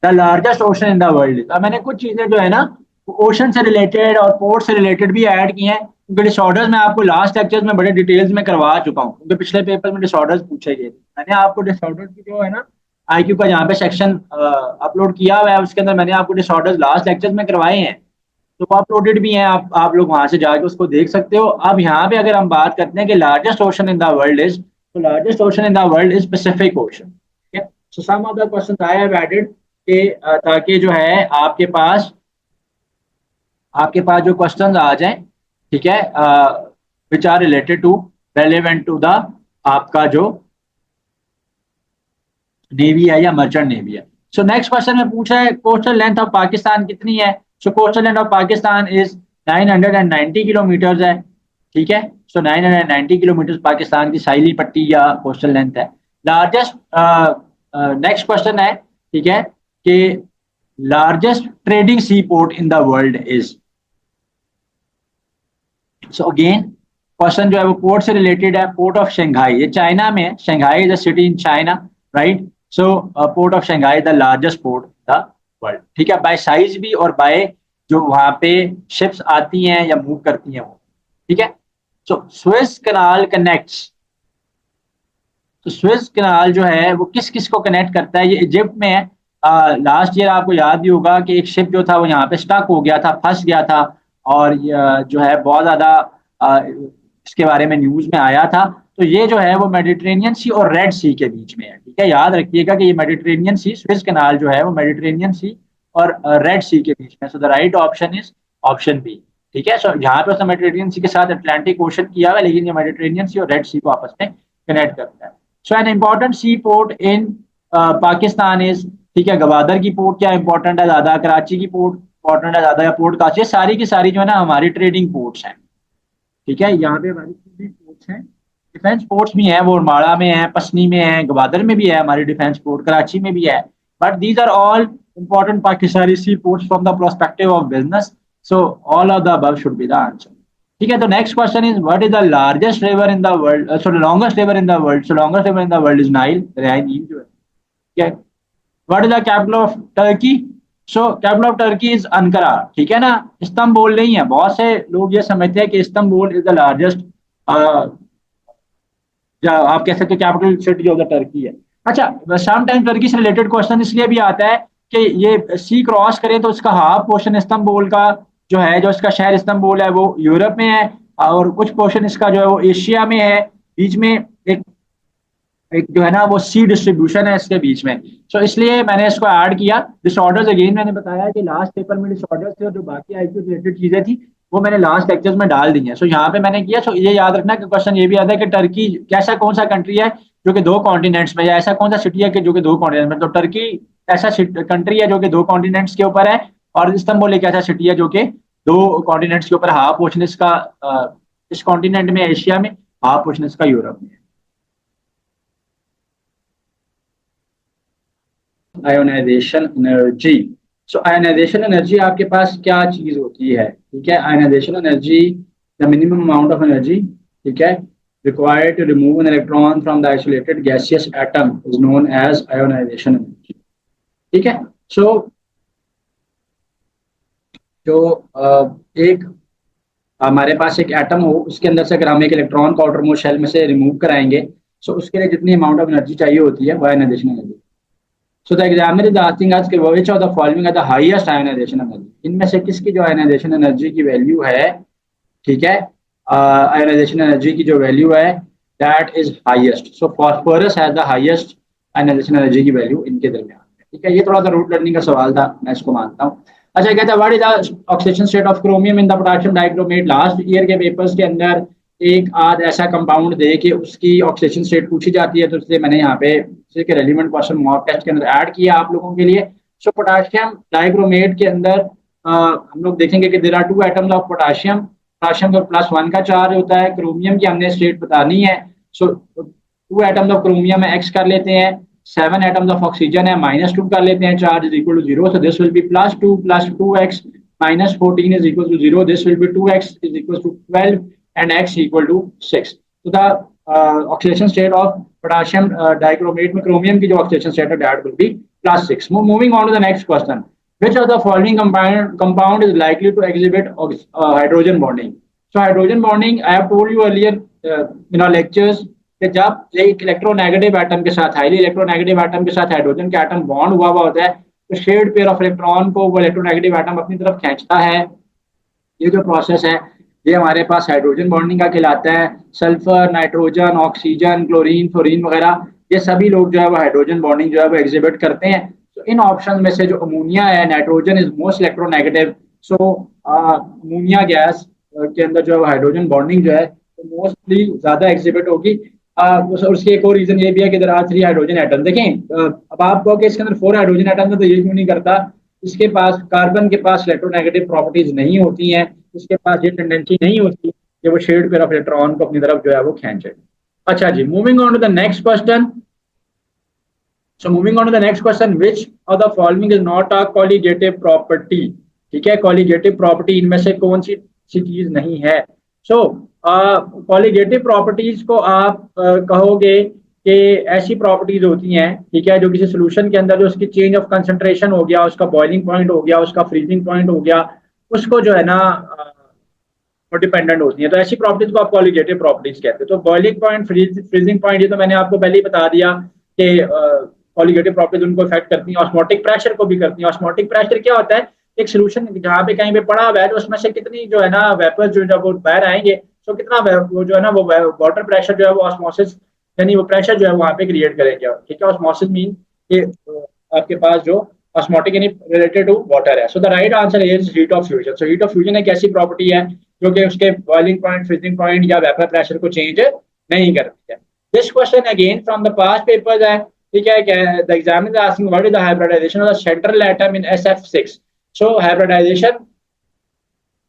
The largest ocean in the world. अब मैंने कुछ चीजें जो है ना ओशन से रिलेटेड और पोर्ट से रिलेटेड भी ऐड की हैं, क्योंकि डिसऑर्डर्स मैं आपको लास्ट लेक्चर्स में बड़े डिटेल्स में करवा चुका हूँ, क्योंकि पिछले पेपर में डिसऑर्डर्स पूछे गए थे. मैंने आपको डिसऑर्डर की जो है ना आईक्यू का यहाँ पे सेक्शन अपलोड किया हुआ है, उसके अंदर मैंने आपको डिसऑर्डर्स लास्ट लेक्चर्स में करवाए हैं, तो वो अपलोडेड भी हैं. आप लोग वहां से जाके उसको देख सकते हो. अब यहाँ पे अगर हम बात करते हैं कि largest ocean in the world is, तो largest ocean in the world is Pacific ocean. ठीक है. So some of the questions I have added के ताकि जो है आपके पास जो क्वेश्चंस आ जाएं, ठीक है, which are related to relevant to the आपका जो नेवी है या मर्चेंट नेवी है. सो नेक्स्ट क्वेश्चन में पूछा है कोस्टल लेंथ ऑफ पाकिस्तान कितनी है. So coastal length of Pakistan is 990 kilometre है. ठीक है. सो 990 किलोमीटर पाकिस्तान की साहिली पट्टी या कोस्टल लेंथ है. लार्जेस्ट नेक्स्ट क्वेश्चन है, ठीक है, कि largest trading sea port in the world is. So again, question जो है वो पोर्ट से रिलेटेड है। पोर्ट ऑफ शंघाई, ये चाइना में है, Shanghai is a city in China, right. So port of Shanghai the largest port the world, ठीक है, बाय साइज भी और बाय जो वहां पे शिप्स आती हैं या मूव करती हैं वो, ठीक है। सो स्वेज कनाल कनेक्ट्स, तो स्वेज कनाल जो है वो किस किस को कनेक्ट करता है, ये इजिप्ट में है। लास्ट ईयर आपको याद भी होगा कि एक शिप जो था वो यहाँ पे स्टक हो गया था, फंस गया था, और जो है बहुत ज्यादा इसके बारे में न्यूज में आया था। तो ये जो है वो मेडिटेरेनियन सी और रेड सी के बीच में है, ठीक है, याद रखिएगा कि ये मेडिटेरेनियन सी, स्वेज कनाल जो है वो मेडिटेरेनियन सी और रेड सी के बीच में। So the right option is option B, ठीक है। सो यहाँ पे उसने मेडिटेरेनियन सी के साथ अटलांटिक ओशन किया हुआ है, लेकिन ये मेडिटेरेनियन सी और रेड सी को आपस में कनेक्ट करता है। So an important sea port in Pakistan is, ठीक है, गवादर की पोर्ट क्या इंपॉर्टेंट है ज्यादा, कराची की पोर्ट इंपॉर्टेंट है ज्यादा, या पोर्ट कराची, सारी की सारी जो है ना हमारी ट्रेडिंग पोर्ट्स हैं, ठीक है। यहाँ पे हमारी ट्रेडिंग पोर्ट्स हैं, डिफेंस पोर्ट्स भी हैं, वो उरमाड़ा में है, पसनी में है, गवादर में भी है हमारी डिफेंस पोर्ट, कराची में भी है, but these are all important Pakistani sea ports from the prospective of business. So all of the above should be the answer, ठीक है। तो next question is what is the largest river in the world, so longest river in the world, so longest river in the world is Nile, दरिया नील जो है, ठीक है। What is the capital of Turkey, so capital of Turkey is Ankara, ठीक है ना, इस्तांबुल नहीं है। बहुत से लोग ये समझते हैं कि इस्तांबुल इज द लार्जेस्ट, आप कह सकते हो capital city of the Turkey है। अच्छा, सम टाइम टर्की से रिलेटेड क्वेश्चन इसलिए भी आता है कि ये सी क्रॉस करे तो उसका हाफ पोर्शन इस्तांबुल का जो है, जो इसका शहर इस्तांबुल है वो यूरोप में है, और कुछ पोर्शन इसका जो है वो एशिया में है, बीच में एक एक जो है ना वो सी डिस्ट्रीब्यूशन है इसके बीच में। सो इसलिए मैंने इसको ऐड किया। डिसऑर्डर्स अगेन मैंने बताया कि लास्ट पेपर में डिसऑर्डर्स थे और जो बाकी आईक्यू रिलेटेड चीजें थी वो मैंने लास्ट लेक्चर्स में डाल दी हैं। सो यहाँ पे मैंने किया। सो ये याद रखना कि क्वेश्चन ये भी आता है कि टर्की कैसा कौन सा कंट्री है जो कि दो कॉन्टिनेंट्स में, या ऐसा कौन सा सिटी है कि जो कि दो कॉन्टिनेंट में। तो टर्की ऐसा कंट्री है जो कि दो कॉन्टिनेंट्स के ऊपर है, और इस्तांबुल एक ऐसा सिटी है जो कि दो कॉन्टिनेंट्स के ऊपर, हाफ पोर्शन इसका इस कॉन्टिनेंट में एशिया में, हाफ पोर्शन इसका यूरोप में। Ionization energy, so ionization energy आपके पास क्या चीज होती है, ठीक है। Ionization energy the minimum amount of energy, ठीक है, required to remove an electron from the isolated gaseous atom is known as ionization energy, ठीक है। सो जो एक हमारे पास एक एटम हो, उसके अंदर से अगर हम एक इलेक्ट्रॉन को आउटरमोस्ट शेल में से रिमूव कराएंगे, सो उसके लिए जितनी अमाउंट ऑफ एनर्जी चाहिए होती है वो ionisation energy. So the examiner is asking us कि which of the following are the highest ionisation energy, इनमें से किसकी जो आयोनाइजेशन एनर्जी की वैल्यू है, ठीक है, आयोनाइजेशन एनर्जी की जो वैल्यू है that is highest. So phosphorus has the highest ionisation energy की वैल्यू इनके दरमियान, ठीक है। ये थोड़ा सा रूट लर्निंग का सवाल था, मैं इसको मानता हूँ। अच्छा, कहता है what is the oxidation state of chromium in the potassium dichromate. Last year के पेपर्स के अंदर एक आध ऐसा कंपाउंड दे के उसकी ऑक्सीडेशन स्टेट पूछी जाती है, तो इसलिए मैंने यहाँ पे इसके रेलिवेंट क्वेश्चन मॉक टेस्ट के अंदर ऐड किया आप लोगों के लिए। सो पोटेशियम डाइक्रोमेट के अंदर हम लोग देखेंगे कि there are two atoms of potassium, potassium का +1 का चार्ज होता है। क्रोमियम की हमने स्टेट बतानी है। सो 2 एटम्स ऑफ क्रोमियम है, एक्स कर लेते हैं, 7 एटम्स ऑफ ऑक्सीजन है, -2 कर लेते हैं, charge is equal to 0। So this will be +2 + 2x -14 is equal to 0। This will be 2x is equal to 12 and x equal to 6. So the oxidation state of potassium dichromate में chromium की जो oxidation state है that will be +6. Moving on to the next question. Which of the following compound is likely to exhibit hydrogen bonding? So hydrogen bonding, I have told you earlier in our lectures कि जब एक इलेक्ट्रोनेगेटिव एटम के साथ, हाईली इलेक्ट्रोनेगेटिव एटम के साथ हाइड्रोजन का एटम बॉन्ड हुआ होता है, तो शेयर्ड पेयर ऑफ इलेक्ट्रॉन को वो इलेक्ट्रोनेगेटिव एटम अपनी तरफ खींचता है। ये जो प्रोसेस है ये हमारे पास हाइड्रोजन बॉन्डिंग का कहलाता है। Sulphur, nitrogen, oxygen, chlorine, fluorine वगैरह ये सभी लोग जो है वो हाइड्रोजन बॉन्डिंग जो है वो एग्जिबिट करते हैं। तो इन ऑप्शन में से जो अमोनिया है, nitrogen is most electronegative. So ammonia gas के अंदर जो है हाइड्रोजन बॉन्डिंग जो है तो मोस्टली ज्यादा एग्जिबिट होगी। उसके एक और रीजन ये भी है कि इधर 3 हाइड्रोजन एटम। देखें, अब आप कहो कि इसके अंदर 4 हाइड्रोजन एटम है तो ये क्यों नहीं करता, इसके पास कार्बन के पास इलेक्ट्रोनेगेटिव प्रॉपर्टीज नहीं होती हैं, इसके पास ये टेंडेंसी नहीं होती कि वो शेयर्ड पेयर ऑफ इलेक्ट्रॉन को अपनी तरफ जो है वो खींचे। अच्छा जी, moving on to the next question. So moving on to the next question, which of the following is not a colligative property, ठीक है। कॉलिगेटिव प्रॉपर्टी इनमें से कौन सी चीज नहीं है, सो कॉलिगेटिव प्रॉपर्टीज को आप कहोगे कि ऐसी प्रॉपर्टीज होती हैं, ठीक है, जो किसी सोल्यूशन के अंदर जो उसकी चेंज ऑफ कंसंट्रेशन हो गया, उसका बॉइलिंग पॉइंट हो गया, उसका फ्रीजिंग पॉइंट हो गया, उसको जो है ना वो डिपेंडेंट होती है। तो ऐसी प्रॉपर्टीज को आप कॉलिगेटिव प्रॉपर्टीज कहते हैं। तो बॉइलिंग पॉइंट, फ्रीजिंग पॉइंट, ये तो मैंने आपको पहले ही बता दिया कि कॉलिगेटिव प्रॉपर्टीज उनको इफेक्ट करती हैं। ऑस्मोटिक प्रेशर को भी करती हैं। ऑस्मोटिक प्रेशर क्या होता है? एक सोल्यूशन जहाँ पे कहीं पे पड़ा हुआ है तो उसमें से कितनी जो है ना वेपर जो जब वो बाहर आएंगे तो कितना वो जो है ना वो वाटर प्रेशर जो है वो ऑस्मोसिस यानी वो प्रेशर जो है वहाँ पे क्रिएट करेंगे। ठीक है, ऑस्मोसिस मीन कि आपके पास जो ऑस्मोटिक यानी रिलेटेड टू वाटर है। So the right answer is heat of fusion. So heat of fusion एक ऐसी प्रॉपर्टी है जो कि उसके बॉइलिंग पॉइंट, फ्रीजिंग पॉइंट या वेपर प्रेशर को चेंज नहीं करती है। This question again from the past papers है, ठीक है। The examiner is asking what is the hybridization of the central atom in SF6। So hybridization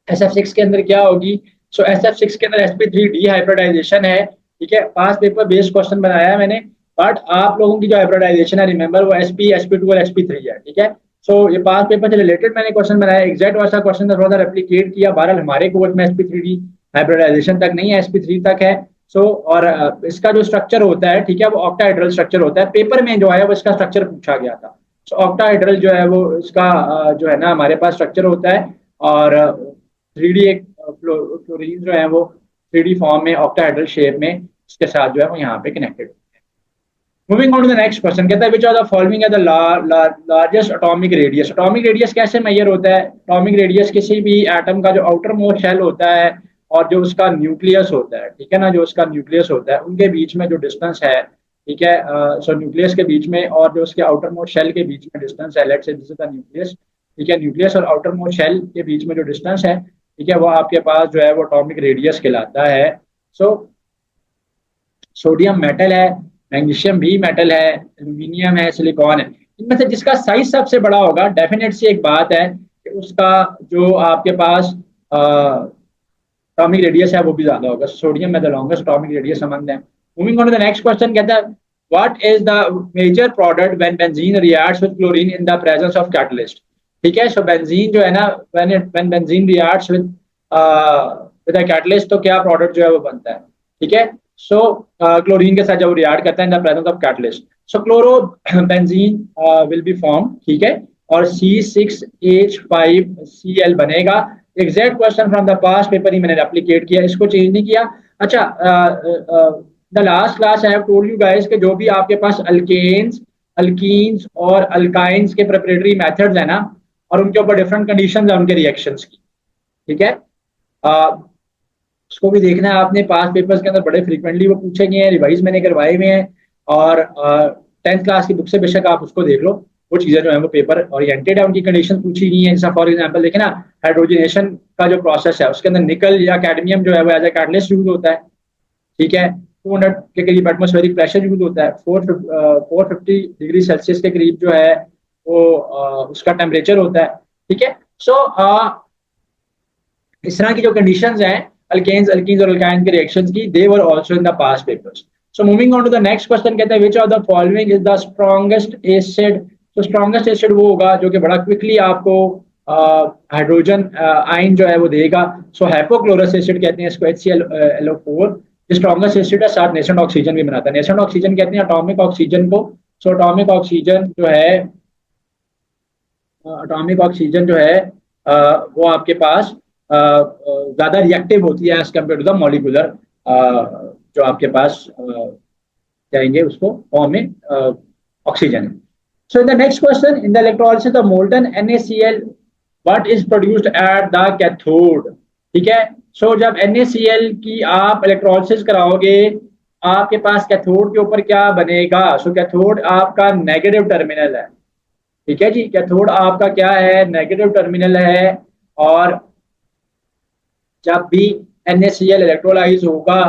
SF6 के अंदर क्या होगी? सो SF6 के अंदर sp3 हाइब्रिडाइजेशन है, ठीक है। पास पेपर बेस्ड क्वेश्चन बनाया है मैंने, बट आप लोगों की जो हाइब्रिडाइजेशन है रिमेंबर वो sp2 और sp3 है, ठीक है। सो ये पास पेपर से रिलेटेड मैंने क्वेश्चन बनाया, एग्जैक्ट वैसा क्वेश्चन था, थोड़ा सा रेप्लिकेट किया। बहरहाल हमारे कोर्स में sp3 हाइब्रिडाइजेशन तक नहीं है, sp3 तक है। सो और इसका जो स्ट्रक्चर होता है, ठीक है, वो ऑक्टाहेड्रल स्ट्रक्चर होता है। पेपर में जो है वो इसका स्ट्रक्चर पूछा गया था। सो ऑक्टाहेड्रल जो है वो इसका जो है ना हमारे पास स्ट्रक्चर होता है। और 3D एक फ्लोरीन जो है वो 3D फॉर्म में ऑक्टाहेड्रल शेप में इसके साथ जो है वो यहाँ पे connected. Moving on to the next question, कहता है विच आर द फॉलोइंग है the largest atomic radius. Atomic radius कैसे मेजर होता है? एटॉमिक रेडियस किसी भी एटम का जो आउटर मोस्ट शेल होता है और जो उसका न्यूक्लियस होता है, ठीक है ना, जो उसका न्यूक्लियस होता है उनके बीच में जो डिस्टेंस है, ठीक है, सो न्यूक्लियस के बीच में और जो उसके आउटर मोस्ट शेल के बीच में डिस्टेंस है, let's say this is the nucleus, ठीक है, न्यूक्लियस और आउटर मोस्ट शेल के बीच में जो डिस्टेंस है, ठीक है, वो आपके पास जो है वो एटॉमिक रेडियस कहलाता है। सो सोडियम मेटल है, मैग्नीशियम भी मेटल है, एल्यूमिनियम है, सिलिकॉन है। इनमें से जिसका साइज सबसे बड़ा होगा, डेफिनेट सी एक बात है कि उसका जो आपके पास एटॉमिक रेडियस है वो भी ज्यादा होगा। सोडियम में the longest atomic radius among them. Moving on to the next question, कहता है what is the major product when benzene reacts with chlorine in the presence of catalyst. ठीक है, सो बेंजीन जो है ना when benzene reacts with a catalyst तो क्या प्रोडक्ट जो है वो बनता है, ठीक है। सो क्लोरीन के साथ जब रिएक्ट करता है in the presence of catalyst, so chlorobenzene will be form, ठीक है, और C6H5Cl बनेगा। Exact question from the past paper ही मैंने रेप्लिकेट किया, इसको चेंज नहीं किया। अच्छा, the last class I have told you guys कि जो भी आपके पास अल्केन्स, अल्कीन्स और अल्काइंस के प्रिपरेटरी मेथड्स है ना, और उनके ऊपर डिफरेंट कंडीशंस है उनके रिएक्शंस की, ठीक है, उसको भी देखना है आपने। पास पेपर्स के अंदर बड़े फ्रीक्वेंटली वो पूछे गए हैं, रिवाइज मैंने करवाए हुए हैं, और 10th क्लास की बुक से बेशक आप उसको देख लो। वो चीज़ें जो है वो पेपर ओरिएंटेड है, उनकी कंडीशन पूछी गई है। जैसा फॉर एग्जांपल देखें ना, हाइड्रोजनेशन का जो प्रोसेस है उसके अंदर निकल या कैडमियम जो है वो एज ए कैटलिस्ट यूज होता है, ठीक है। 200 के करीब एटमोस्फेरिक प्रेशर यूज होता है। 450 डिग्री सेल्सियस के करीब जो है वो उसका टेम्परेचर होता है, ठीक है। सो इस तरह की जो कंडीशंस हैं अल्केन्स, अल्कीन्स और अल्काइन के रिएक्शंस की, they were also in the past papers. So moving on to the next question, कहता है which of the following is the strongest acid. तो स्ट्रॉन्गेस्ट एसिड वो होगा जो कि बड़ा क्विकली आपको हाइड्रोजन आयन जो है वो देगा। सो हाइपोक्लोरस एसिड कहते हैं इसको, HClO4। स्ट्रॉन्गेस्ट एसिड है, साथ नेसेंट ऑक्सीजन भी बनाता है। नेसेंट ऑक्सीजन कहते हैं एटॉमिक ऑक्सीजन को। सो एटॉमिक ऑक्सीजन जो है वो आपके पास ज्यादा रिएक्टिव होती है as compare to the molecular जो आपके पास कहेंगे उसको फॉर्म में ऑक्सीजन है। So in the next question, in the electrolysis of molten NaCl what is produced at the cathode, ठीक है। सो जब NaCl की आप इलेक्ट्रोलिसिस कराओगे, आपके पास कैथोड के ऊपर क्या बनेगा? सो कैथोड आपका नेगेटिव टर्मिनल है, ठीक है जी। कैथोड आपका क्या है? नेगेटिव टर्मिनल है। और जब भी NaCl इलेक्ट्रोलाइज होगा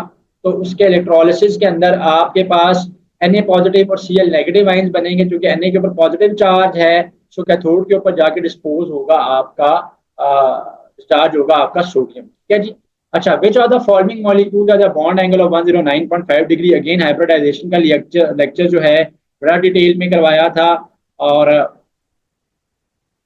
तो उसके इलेक्ट्रोलिसिस के अंदर आपके पास Na पॉजिटिव और Cl नेगेटिव आइंस बनेंगे, क्योंकि Na के ऊपर पॉजिटिव चार्ज है। सो कैथोड के ऊपर जाके डिस्पोज होगा आपका चार्ज होगा आपका सोडियम, ठीक है जी। अच्छा, which are the following molecule the bond angle of 109.5 degree. Again hybridization का लेक्चर जो है बड़ा डिटेल में करवाया था, और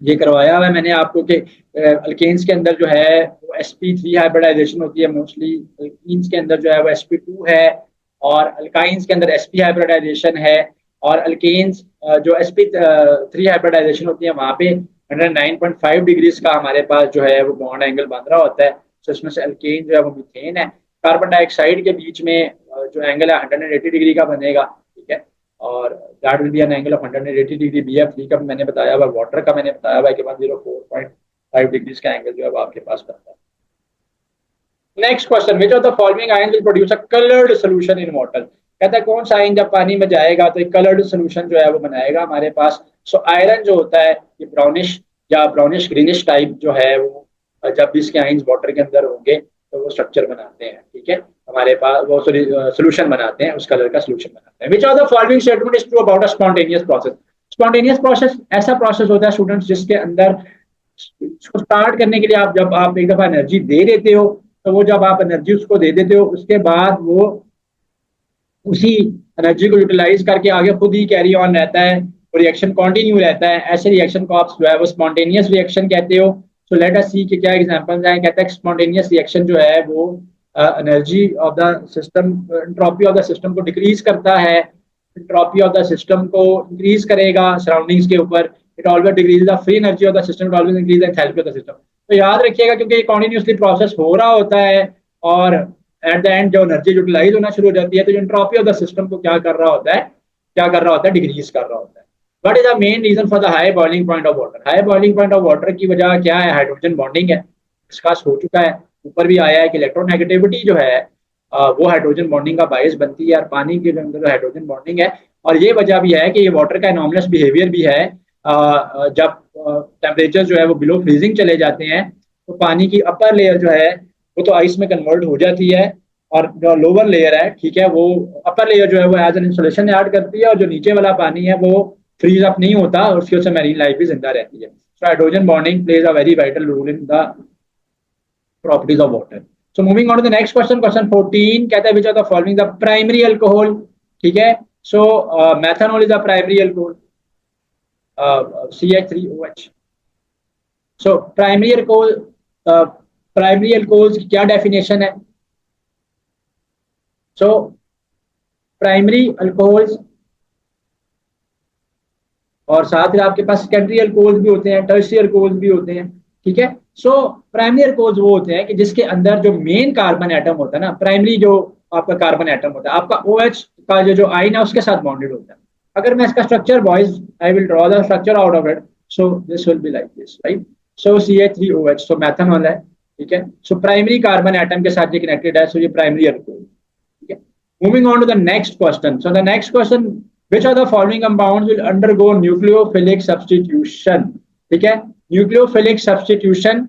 ये करवाया हुआ है मैंने आपको कि अल्केन्स के अंदर जो है वो sp3 हाइब्रिडाइजेशन होती है मोस्टली, अल्कीन्स के अंदर जो है वो sp2 है, और अल्काइंस के अंदर sp हाइब्रिडाइजेशन है, और अल्केन्स जो sp3 हाइब्रिडाइजेशन होती है वहाँ पे 109.5 डिग्रीज का हमारे पास जो है वो बॉन्ड एंगल बन रहा होता है। तो इसमें से अल्केन जो है वो मीथेन है। कार्बन डाइऑक्साइड के बीच में जो एंगल है 180 डिग्री का बनेगा, ठीक है, और that will B N angle of 180 degree. BF3 का मैंने बताया हुआ, वाटर का मैंने बताया हुआ है कि 104.5 डिग्रीज का एंगल जो है वो आपके पास बनता है। Next question, which of the following ion will produce a coloured solution in water. कहता है कौन सा आयन जब पानी में जाएगा तो एक कलर्ड सॉल्यूशन जो है वो बनाएगा हमारे पास। सो आयरन जो होता है ये ब्राउनिश या ब्राउनिश ग्रीनिश टाइप जो है वो जब भी इसके आयन्स वाटर के अंदर होंगे तो वो स्ट्रक्चर बनाते हैं, ठीक है, हमारे पास वो सोल्यूशन बनाते हैं, उस कलर का सोल्यूशन बनाते हैं। विच of the following statement is true about a spontaneous process. Spontaneous process ऐसा प्रोसेस होता है स्टूडेंट्स जिसके अंदर उसको स्टार्ट करने के लिए आप जब आप एक दफा एनर्जी दे देते हो तो वो जब आप एनर्जी उसको दे देते हो उसके बाद वो उसी एनर्जी को यूटिलाइज करके आगे खुद ही कैरी ऑन रहता है, वो रिएक्शन कंटिन्यू रहता है। ऐसे रिएक्शन को आप जो है वो स्पॉन्टेनियस रिएक्शन कहते हो। सो लेट अस सी कि क्या एग्जांपल्स हैं। कहता है स्पॉन्टेनियस रिएक्शन जो है वो energy of the system, entropy of the system को डिक्रीज करता है, एंट्रोपी ऑफ द सिस्टम को इंक्रीज करेगा सराउंडिंग्स के ऊपर। It always decrease the free energy of the system, it always increase the enthalpy of the system. तो याद रखिएगा क्योंकि ये कॉन्टिन्यूसली प्रोसेस हो रहा होता है और एट द एंड जो एनर्जी यूटिलाइज होना शुरू हो जाती है तो एंट्रोपी ऑफ द सिस्टम को क्या कर रहा होता है, क्या कर रहा होता है, डिक्रीज कर रहा होता है। What is the main reason for the high boiling point of water. High boiling point of water की वजह क्या है, हाइड्रोजन बॉन्डिंग है। डिस्कस हो चुका है, ऊपर भी आया है कि इलेक्ट्रोनेगेटिविटी जो है वो हाइड्रोजन बॉन्डिंग का बायस बनती है और पानी के अंदर जो हाइड्रोजन बॉन्डिंग है। और ये वजह भी है कि ये वाटर का एनॉमलस बिहेवियर भी है। जब टेम्परेचर जो है वो बिलो फ्रीजिंग चले जाते हैं तो पानी की अपर लेयर जो है वो तो आइस में कन्वर्ट हो जाती है, और जो लोअर लेयर है, ठीक है, वो अपर लेयर जो है वो एज एन इंसुलेशन ऐड करती है, और जो नीचे वाला पानी है वो फ्रीज अप नहीं होता और उसकी वजह से मैरीन लाइफ भी जिंदा रहती है। So hydrogen bonding plays a very vital role in the properties of water. So moving on to the next question, question 14 कहता है which of the following the primary alcohol, ठीक है। So methanol is the primary alcohol, CH3OH। So primary alcohol, primary alcohols की क्या डेफिनेशन है। सो प्राइमरी अल्कोहल्स और साथ ही आपके पास सेकेंडरी अल्कोहल्स भी होते हैं, टर्शियरी अल्कोहल्स भी होते हैं, ठीक है। सो प्राइमरी अल्कोहल्स वो होते हैं कि जिसके अंदर जो मेन कार्बन एटम होता है ना, प्राइमरी जो आपका कार्बन एटम होता है, आपका OH का जो आयन है उसके साथ बॉन्डेड होता है। अगर मैं इसका structure boys I will draw the structure out of it. So this will be like this, right. So CH3OH, so methanol है, ठीक है। सो प्राइमरी कार्बन एटम के साथ ये कनेक्टेड है, सो ये प्राइमरी अल्कोहल, ठीक है। Moving on to the next question. So the next question, which of the following compounds will undergo nucleophilic substitution, ठीक है। न्यूक्लियोफिलिक सब्सटीट्यूशन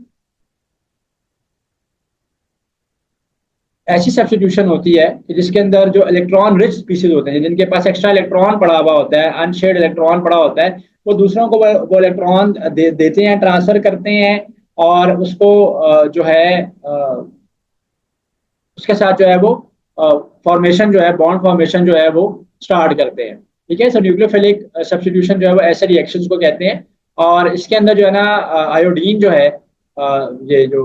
ऐसी सब्सटीट्यूशन होती है कि जिसके अंदर जो इलेक्ट्रॉन रिच स्पीसीज होते हैं, जिनके पास एक्स्ट्रा इलेक्ट्रॉन पड़ा हुआ होता है, अनशेयर्ड इलेक्ट्रॉन पड़ा होता है, वो दूसरों को वो इलेक्ट्रॉन देते हैं, ट्रांसफर करते हैं, और उसको जो है उसके साथ जो है वो फॉर्मेशन जो है, बॉन्ड फॉर्मेशन जो है वो स्टार्ट करते हैं, ठीक है। सो न्यूक्लियोफिलिक सब्सटीट्यूशन जो है वो ऐसे रिएक्शंस को कहते हैं। और इसके अंदर जो है ना आयोडीन जो है, ये जो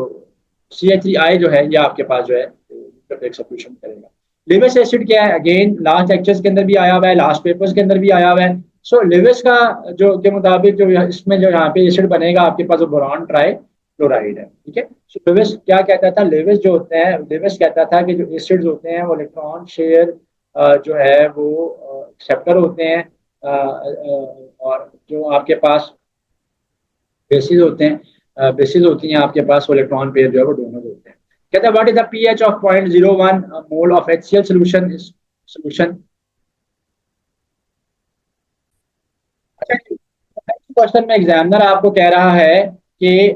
CH3I जो है ये आपके पास जो है सब्सटीट्यूशन करेगा। लिविस एसिड क्या है, अगेन लास्ट लेक्चर्स के अंदर भी आया हुआ है, लास्ट पेपर्स के अंदर भी आया हुआ है। सो लिविस का जो के मुताबिक जो इसमें जो यहाँ पे एसिड बनेगा आपके पास बोरॉन ट्राई क्लोराइड है, ठीक है। सो लिविस क्या कहता था, लिविस जो होते हैं, लिविस कहता था कि जो एसिड्स होते हैं वो इलेक्ट्रॉन शेयर जो है वो एक्सेप्टर होते हैं, और जो आपके पास बेसिस होते हैं, बेसिस होती हैं आपके पास, वो इलेक्ट्रॉन पेयर जो है वो डोनर होते हैं। कहता है what is the pH of 0.01 mole of HCl solution is solution. अच्छा, क्वेश्चन में एग्जामिनर आपको कह रहा है कि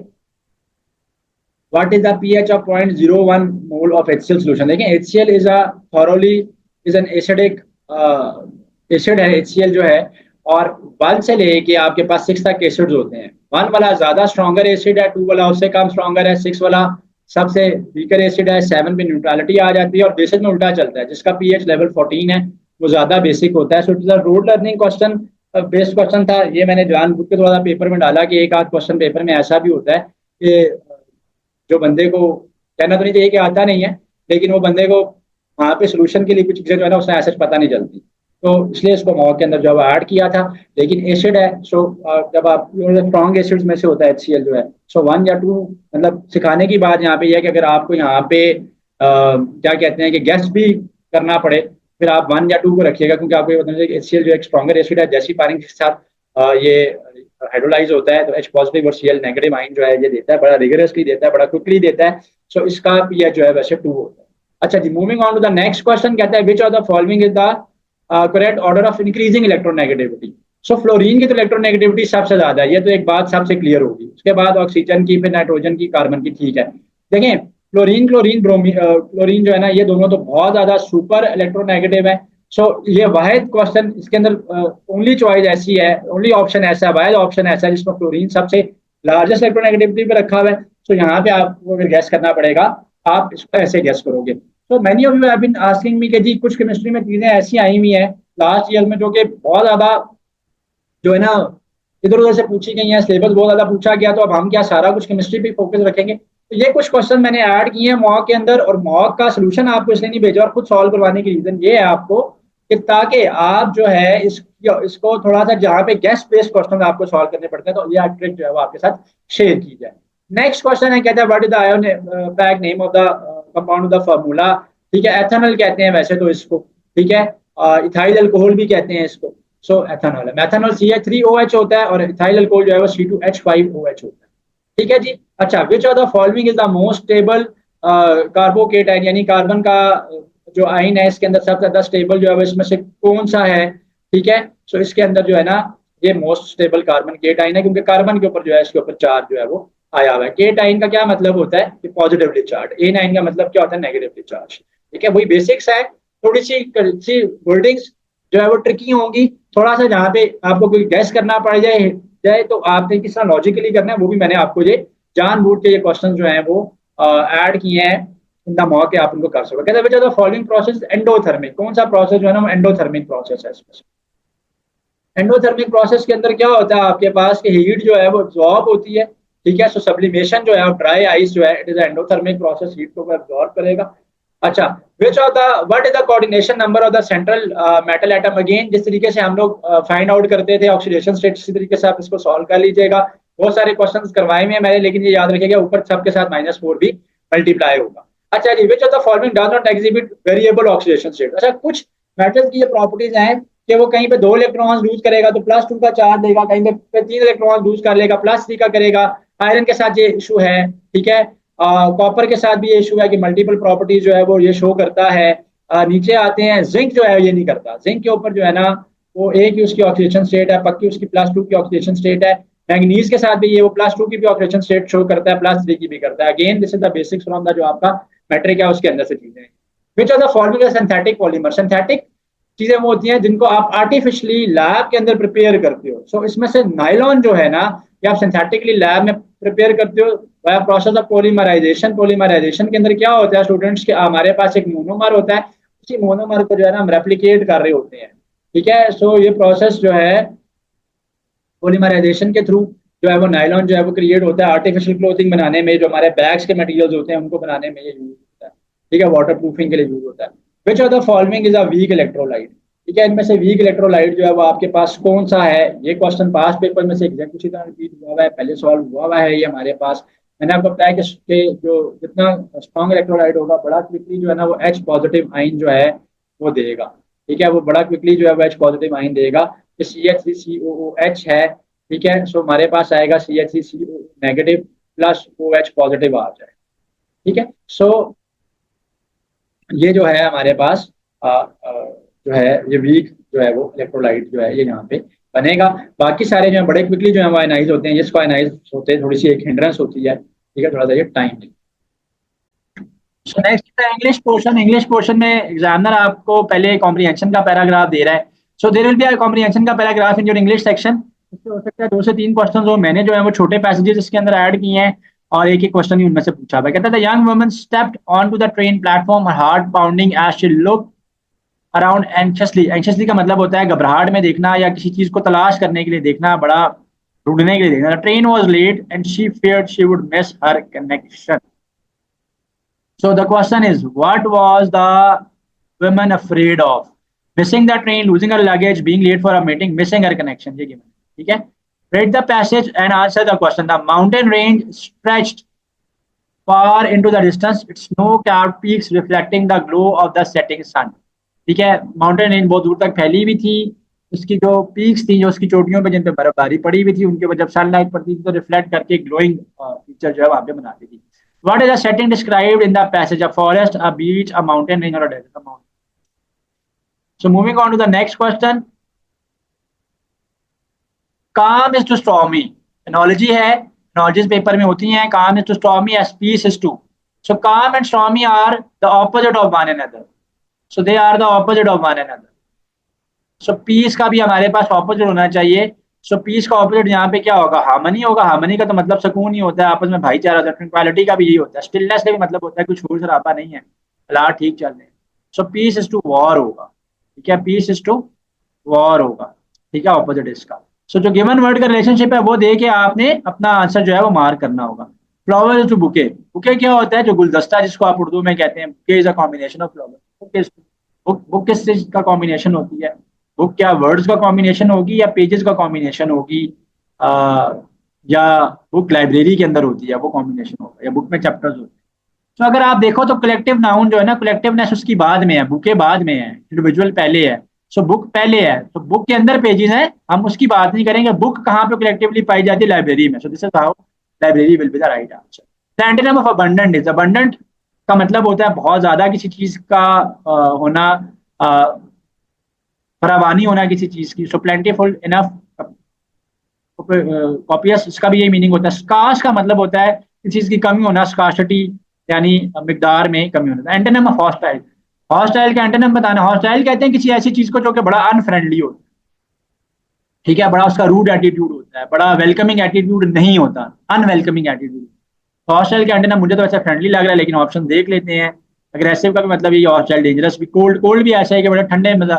what is the pH of 0.01 mole of HCl solution। देखें HCl is a thoroughly is an acidic acid है HCl जो है, और 1 से लेके आपके पास 6 तक एसिड्स होते हैं। 1 वाला ज्यादा स्ट्रॉन्गर एसिड है, 2 वाला उससे कम स्ट्रॉन्गर है, 6 वाला सबसे वीकर एसिड है, 7 पे न्यूट्रलिटी आ जाती है, और बेसिस में उल्टा चलता है, जिसका pH लेवल 14 है वो ज्यादा बेसिक होता है। So it is a road learning question based question था ये, मैंने जानबूझ के थोड़ा सा पेपर में डाला कि एक आध क्वेश्चन पेपर में ऐसा भी होता है कि जो बंदे को, कहना तो नहीं चाहिए कि आता नहीं है, लेकिन वो बंदे को वहाँ पे सोल्यूशन के लिए कुछ चीजें जो है ना उसने ऐसे पता नहीं चलती, तो इसलिए इसको मॉक के अंदर जो है ऐड किया था। लेकिन एसिड है, सो जब आप स्ट्रॉन्ग एसिड्स में से होता है HCl जो है, सो 1 या 2, मतलब सिखाने की बात यहाँ पे यह है कि अगर आपको यहाँ पे क्या कहते हैं कि गैस भी करना पड़े, फिर आप 1 या 2 को रखिएगा, क्योंकि आपको ये बताना चाहिए कि HCl जो एक स्ट्रॉन्गर एसिड है, जैसी पानी के साथ ये हाइड्रोलाइज होता है तो H पॉजिटिव और Cl नेगेटिव आइन जो है ये देता है, बड़ा रिगरसली देता है, बड़ा क्विकली देता है। सो इसका पीएच जो है वैसे 2 होता है। अच्छा जी, moving on to the next question, कहता है which of the following is the correct order of increasing electronegativity. So fluorine की तो इलेक्ट्रोनेगेटिविटी सबसे ज्यादा है, ये तो एक बात सबसे क्लियर होगी। उसके बाद ऑक्सीजन की, फिर नाइट्रोजन की, कार्बन की, ठीक है। देखें फ्लोरीन, क्लोरीन जो है ना, ये दोनों तो बहुत ज्यादा सुपर इलेक्ट्रोनेगेटिव है। सो ये वाहिद क्वेश्चन इसके अंदर ओनली चॉइस ऐसी है, ओनली ऑप्शन ऐसा है, वाहिद ऑप्शन ऐसा है जिसमें फ्लोरीन सबसे लार्जेस्ट इलेक्ट्रोनेगेटिविटी पे रखा हुआ है। सो यहाँ पे आपको अगर गैस करना पड़ेगा, आप इसको ऐसे गैस करोगे। तो many of you have been asking me कि जी कुछ केमिस्ट्री में चीजें ऐसी आई हुई हैं लास्ट ईयर में जो कि बहुत ज्यादा जो है ना इधर उधर से पूछी गई है, सिलेबस बहुत ज्यादा पूछा गया, तो अब हम क्या सारा कुछ केमिस्ट्री पे फोकस रखेंगे? तो ये कुछ क्वेश्चन मैंने ऐड किए हैं मॉक के अंदर, और मॉक का सोल्यूशन आपको इसलिए नहीं भेजा और खुद सॉल्व करवाने की रीजन ये है आपको कि ताकि आप जो है इसको थोड़ा सा जहाँ पे गेस्ट बेस्ड क्वेश्चन आपको सॉल्व करने पड़ते हैं, तो ये ट्रिक जो है वो आपके साथ शेयर की जाए। नेक्स्ट क्वेश्चन है, कहता है what is the ion pack name of the compound of the formula. ठीक है, एथेनॉल कहते हैं वैसे तो इसको, ठीक है, इथाइल अल्कोहल भी कहते हैं इसको। सो एथेनॉल है, मेथेनॉल CH3OH होता है, और इथाइल अल्कोहल जो है वो C2H5OH होता है। ठीक है जी। अच्छा, विच of the following is the most stable carbocation, यानी कार्बन का जो आइन है इसके अंदर सबसे ज्यादा स्टेबल जो है वो इसमें से कौन सा है? ठीक है, सो इसके अंदर जो है ना ये मोस्ट स्टेबल कार्बन केटाइन है, क्योंकि कार्बन के ऊपर जो है इसके ऊपर चार्ज जो है वो आया हुआ है। केटाइन का क्या मतलब होता है कि पॉजिटिवली चार्ज, A9 का मतलब क्या होता है? Negatively charge. ठीक है, वही बेसिक्स है, थोड़ी सी वर्डिंग्स जो है वो ट्रिकी होंगी, थोड़ा सा जहाँ पे आपको कोई गैस करना पड़ जाए तो आपने किस तरह लॉजिकली करना है वो भी मैंने आपको ये जानबूझ के ये क्वेश्चन जो है वो ऐड किए हैं इन द मॉक के, आप उनको कर सको। कहते हैं फॉलोइंग प्रोसेस एंडोथर्मिक, कौन सा प्रोसेस जो है ना वो एंडोथर्मिक प्रोसेस है। इसमें एंडोथर्मिक प्रोसेस के अंदर क्या होता है आपके पास कि हीट जो है वो एब्जॉर्ब होती है। ठीक है, सो सब्लिमेशन जो है ड्राई आइस जो है it is endothermic process, heat को एब्जॉर्ब करेगा। अच्छा, विच of the what is the coordination number of the central metal atom, again जिस तरीके से हम लोग फाइंड आउट करते थे ऑक्सीडेशन स्टेट, इसी तरीके से आप इसको सॉल्व कर लीजिएगा। बहुत सारे क्वेश्चंस करवाए हुए हैं मैंने, लेकिन ये याद रखिएगा ऊपर सबके साथ -4 भी मल्टीप्लाई होगा। अच्छा जी, which of the following does not exhibit variable oxidation state. अच्छा, कुछ मेटल्स की ये प्रॉपर्टीज हैं कि वो कहीं पे 2 इलेक्ट्रॉन लूज करेगा तो +2 का चार्ज देगा, कहीं पे 3 इलेक्ट्रॉन लूज कर लेगा +3 का करेगा। आयरन के साथ ये इशू है। ठीक है, कॉपर के साथ भी ये इशू है कि मल्टीपल प्रॉपर्टीज जो है वो ये शो करता है। नीचे आते हैं, जिंक जो है ये नहीं करता, जिंक के ऊपर जो है ना वो एक ही उसकी ऑक्सीडेशन स्टेट है, पक्की उसकी +2 की ऑक्सीडेशन स्टेट है। मैंगनीज के साथ भी ये वो +2 की भी ऑक्सीडेशन स्टेट शो करता है, +3 की भी करता है। Again this is the basics from the जो आपका मैट्रिक है उसके अंदर से चीजें। Which are the following synthetic polymer, synthetic चीजें वो होती हैं जिनको आप आर्टिफिशियली लैब के अंदर प्रिपेयर करते हो। सो इसमें से नायलॉन जो है ना ये आप सिंथेटिकली लैब में प्रिपेयर करते हो by process of polymerization. Polymerization के अंदर क्या होता है स्टूडेंट्स के, हमारे पास एक मोनोमर होता है, उसी मोनोमर को जो है ना हम रेप्लिकेट कर रहे होते हैं। ठीक है, सो ये प्रोसेस जो है पॉलीमराइजेशन के थ्रू जो है वो नायलॉन जो है वो क्रिएट होता है आर्टिफिशियल क्लोथिंग बनाने में, जो हमारे बैग्स के मटेरियल्स होते हैं उनको बनाने में ये यूज होता है। ठीक है, वाटर प्रूफिंग के लिए यूज होता है। Which of the following is a weak electrolyte. ठीक है, इनमें से वीक इलेक्ट्रोलाइट जो है वो आपके पास कौन सा है? ये क्वेश्चन पास पेपर में से एग्जैक्ट उसी तरह रिपीट हुआ हुआ है, पहले सॉल्व हुआ हुआ है ये हमारे पास। मैंने आपको बताया कि जो जितना स्ट्रॉन्ग इलेक्ट्रोलाइट होगा बड़ा क्विकली जो है ना वो H पॉजिटिव आइन जो है वो देगा। ठीक है, वो बड़ा क्विकली जो है वो H पॉजिटिव आइन देगा। CH3COOH है। ठीक है, सो हमारे पास आएगा CH3CO negative plus OH positive आ जाए। ठीक है, सो ये जो है हमारे पास जो है ये वीक जो है वो इलेक्ट्रोलाइट जो है ये यहाँ पे बनेगा। बाकी सारे जो है बड़े क्विकली जो है वो आयनाइज होते हैं, जिसको आयनाइज होते हैं थोड़ी सी एक हिंड्रेंस होती है। ठीक है, थोड़ा सा ये time. So next English portion. English portion में एग्जामिनर आपको पहले कॉम्प्रिहेंशन का पैराग्राफ दे रहा है। So there will be a comprehension का paragraph in your English section. इससे हो सकता है 2 से 3 क्वेश्चन जो मैंने जो है वो छोटे पैसेजेस इसके अंदर ऐड किए हैं, और एक एक क्वेश्चन ही उनमें से पूछा हुआ है। कहता था young woman stepped on to the train platform, heart pounding as she look around anxiously, anxiously का मतलब होता है घबराहट में देखना या किसी चीज को तलाश करने के लिए देखना, बड़ा ढूंढने के लिए देखना। Train was late and she feared she would miss her connection. So the question is, what was the woman afraid of? Missing the train, losing her luggage, being late for a meeting, missing her connection. ये given है, ठीक है? Read the passage and answer the question. The mountain range stretched far into the distance, its snow-capped peaks reflecting the glow of the setting sun. ठीक है, माउंटेन रेंज बहुत दूर तक फैली हुई थी, उसकी जो पीक्स थी, जो उसकी चोटियों पे जिन पे बर्फबारी पड़ी हुई थी, उनके ऊपर जब सनलाइट पड़ती थी तो रिफ्लेक्ट करके ग्लोइंग पिक्चर जो है वहां पे बनाती थी। What is the setting described in the passage? A forest, a beach, a mountain range, or a desert? A mountain. So moving on to the next question. Calm is to stormy. Analogy है, analogies पेपर में होती हैं. Calm is to stormy as peace is to. So calm and stormy are the opposite of one another. So they are the opposite of one another. So peace का भी हमारे पास opposite होना चाहिए. सो पीस का ऑपोजिट यहाँ पे क्या होगा? हार्मनी होगा। हार्मनी का तो मतलब सुकून ही होता है, आपस में भाईचारा होता है। ट्रैंक्विलिटी का भी यही होता है। स्टिलनेस का भी मतलब होता है कुछ शोर शराबा नहीं है, हालात ठीक चल रहे हैं। सो पीस इज टू वॉर होगा, ठीक है, पीस इज टू वॉर होगा, ठीक है, ऑपोजिट इसका। सो जो गिवन वर्ड का रिलेशनशिप है वो दे के आपने अपना आंसर जो है वो मार्क करना होगा। Flower is to bouquet, bouquet क्या होता है? जो गुलदस्ता जिसको आप उर्दू में कहते हैं, bouquet is a combination of flower. Book किस चीज का कॉम्बिनेशन होती है? बुक क्या वर्ड्स का कॉम्बिनेशन होगी या पेजेस का कॉम्बिनेशन होगी, या बुक लाइब्रेरी के अंदर होती है वो कॉम्बिनेशन होगा, या बुक में चैप्टर्स होते हैं। तो अगर आप देखो तो कलेक्टिव नाउन जो है ना, कलेक्टिवनेस उसकी बाद में है, बुके बाद में है, इंडिविजुअल पहले है। सो बुक पहले है, तो बुक के अंदर पेजेस हैं, हम उसकी बात नहीं करेंगे। बुक कहाँ पे कलेक्टिवली पाई जाती है? लाइब्रेरी में। सो this is how library will be the right answer. The antonym of abundant is, abundant का मतलब होता है बहुत ज्यादा किसी चीज का होना, फरावानी होना किसी चीज की। सो प्लेंटीफुल, इनफ, कॉपियस, इसका भी यही मीनिंग होता है। स्कार्स का मतलब होता है किसी चीज की कमी होना, स्कार्सिटी यानी मिकदार में कमी होना। एंटोनिम ऑफ हॉस्टाइल, हॉस्टाइल का एंटोनिम बताना। हॉस्टाइल कहते हैं किसी ऐसी चीज को जो कि बड़ा अनफ्रेंडली होता है, ठीक है, बड़ा उसका रूड एटीट्यूड होता है, बड़ा वेलकमिंग एटीट्यूड नहीं होता, अनवेलकमिंग एटीट्यूड। हॉस्टाइल का एंटोनिम मुझे तो ऐसा फ्रेंडली लग रहा है, लेकिन ऑप्शन देख लेते हैं। अग्रेसिव का भी मतलब ये हॉस्टाइल, डेंजरस भी, कोल्ड, कोल्ड भी ऐसा है कि बड़ा ठंडे मजा,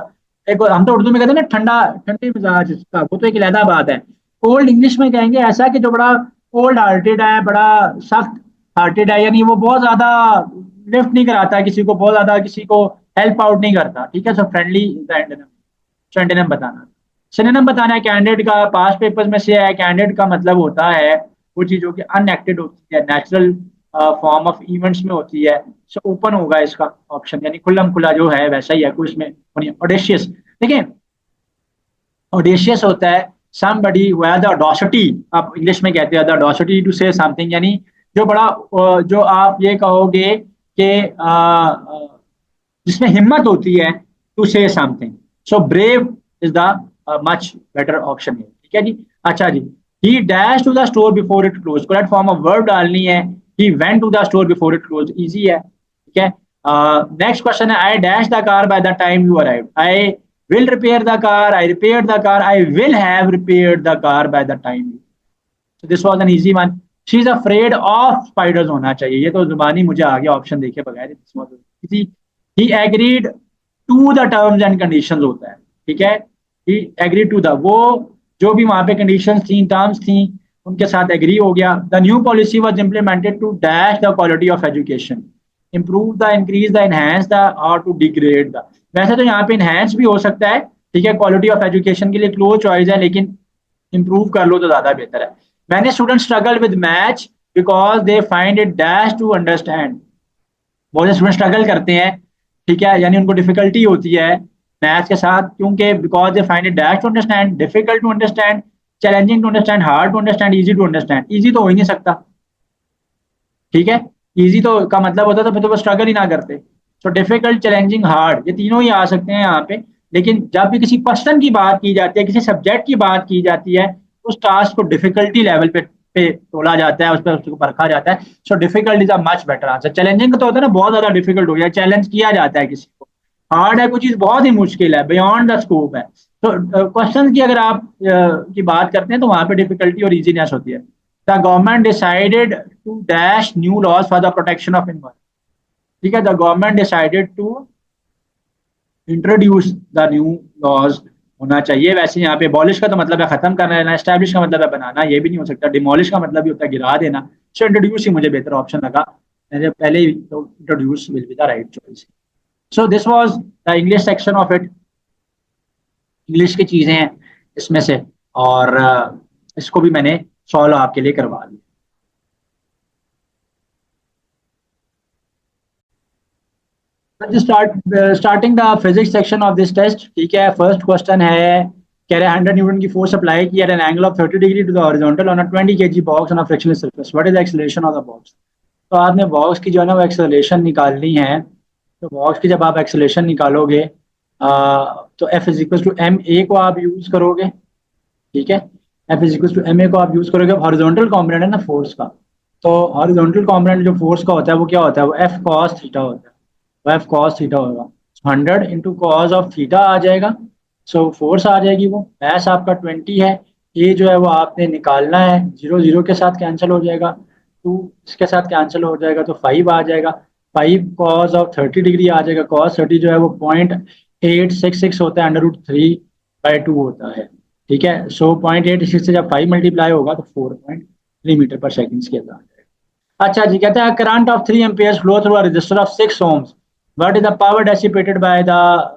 एक हम तो उर्दू में कहते हैं ना ठंडा, ठंडे मिजाज का, वो तो एक अलग बात है। कोल्ड इंग्लिश में कहेंगे ऐसा कि जो बड़ा कोल्ड हार्टेड है, बड़ा सख्त हार्टेड है, यानी वो बहुत ज्यादा लिफ्ट नहीं कराता किसी को, बहुत ज्यादा किसी को हेल्प आउट नहीं करता, ठीक है। सो friendly is the antonym. So antonym बताना, सिनोनिम बताना है। कैंडिडेट का पास्ट पेपर्स में से है। कैंडिडेट का मतलब होता है वो चीज जो कि अनएक्टेड होती है, नेचुरल फॉर्म ऑफ इवेंट्स में होती है। सो ओपन होगा इसका ऑप्शन, यानी खुल्लम खुला जो है वैसा ही है, कुछ इसमें। ऑडेशियस, देखिए ऑडेशियस होता है somebody who has the audacity, आप इंग्लिश में कहते हैं the audacity to say something, यानी जो बड़ा जो आप ये कहोगे कि जिसमें हिम्मत होती है to say something. So brave is the much better option है, ठीक है जी। अच्छा जी, he dashed to the store before it closed, correct form of verb डालनी है। he went to the store before it closed, easy है, ठीक है। नेक्स्ट क्वेश्चन है, I dashed the car by the time you arrived. I will repair the car, I repaired the car, I will have repaired the car by the time you. So this was an easy one. She is afraid of spiders होना चाहिए, ये तो जुबानी मुझे आ गया ऑप्शन देखे बगैर। किसी he agreed to the terms and conditions होता है, ठीक है। he agreed to the, वो जो भी वहां पे कंडीशंस थी, टर्म्स थी, उनके साथ एग्री हो गया। The new policy was implemented to dash the quality of education, improve the, increase the, enhance the, और टू डिग्रेड द। वैसे तो यहाँ पे इनहेंस भी हो सकता है, ठीक है, क्वालिटी ऑफ एजुकेशन के लिए क्लोज चॉइस है, लेकिन इंप्रूव कर लो तो ज्यादा बेहतर है। मैंने student struggle with maths because they find it dash to understand, बहुत से स्टूडेंट स्ट्रगल करते हैं, ठीक है, यानी उनको डिफिकल्टी होती है मैथ्स के साथ, क्योंकि because they find it dash to understand, difficult to understand, challenging to understand, hard to understand, easy to understand. Easy तो हो ही नहीं सकता, ठीक है, इजी तो का मतलब होता है तो फिर तो वो स्ट्रगल ही ना करते। सो डिफिकल्ट, चैलेंजिंग, हार्ड, ये तीनों ही आ सकते हैं यहाँ पे। लेकिन जब भी किसी पर्सन की बात की जाती है, किसी सब्जेक्ट की बात की जाती है, उस टास्क को डिफिकल्टी लेवल पे तोला जाता है, उस पर उसको परखा जाता है। So difficult is a much better answer. Challenging तो होता है ना, बहुत ज्यादा डिफिकल्ट हो गया, चैलेंज किया जाता है किसी को। हार्ड है, कोई चीज बहुत ही मुश्किल है, बियॉन्ड द स्कोप है। तो क्वेश्चन की अगर आप की बात करते हैं तो वहां पे डिफिकल्टी और इजीनेस होती है। The government decided to dash new laws for the protection of environment, ठीक है, the government decided to introduce the new laws होना चाहिए। वैसे यहाँ पे अबॉलिश का तो मतलब है खत्म करना है, एस्टैब्लिश का मतलब है बनाना, ये भी नहीं हो सकता। डिमोलिश का मतलब भी होता है गिरा देना। सो इंट्रोड्यूस ही मुझे बेहतर ऑप्शन लगा, मैंने पहले ही तो introduce will be the right choice. So this was the English section of it. English की चीजें हैं इसमें से, और इसको भी मैंने सॉल्व आपके लिए करवा दिया। Starting the physics section of this test. ठीक है, फर्स्ट क्वेश्चन है, कह रहे हैं 100 न्यूटन की फोर्स अप्लाई की at an angle of 30 degree to the horizontal on a 20 kg box on a frictionless surface, what is the acceleration of the box. तो आपने बॉक्स की जो है ना वो एक्सेलरेशन निकालनी है। तो बॉक्स की जब आप एक्सेलरेशन निकालोगे तो F is equal to M A को आप यूज करोगे। ठीक है, F is equal to M A को आप यूज करोगे। हॉरिजॉन्टल कॉम्पोनेंट है ना फोर्स का, तो हॉरिजॉन्टल कॉम्पोनेंट जो फोर्स का होता है वो क्या होता है, वो एफ कॉस थीटा होता है। वो एफ कॉस थीटा होगा, 100 इंटू कॉस ऑफ थीटा आ जाएगा। सो फोर्स आ जाएगी, वो मैस आपका 20 है। ये जो है वो आपने निकालना है, जीरो जीरो के साथ कैंसिल हो जाएगा, टू इसके साथ कैंसिल हो जाएगा तो 5 आ जाएगा। 5 कॉस ऑफ 30 डिग्री आ जाएगा। कॉस 30 जो है वो 0.866 होता है, √3/2 होता है। ठीक है, सो 0.86 से जब 5 मल्टीप्लाई होगा तो 4.3 मीटर पर सेकेंड के अंदर आ जाएगा। अच्छा जी, कहते हैं current of 3 amperes flow through a resistor of 6 ohms, what is the power dissipated by the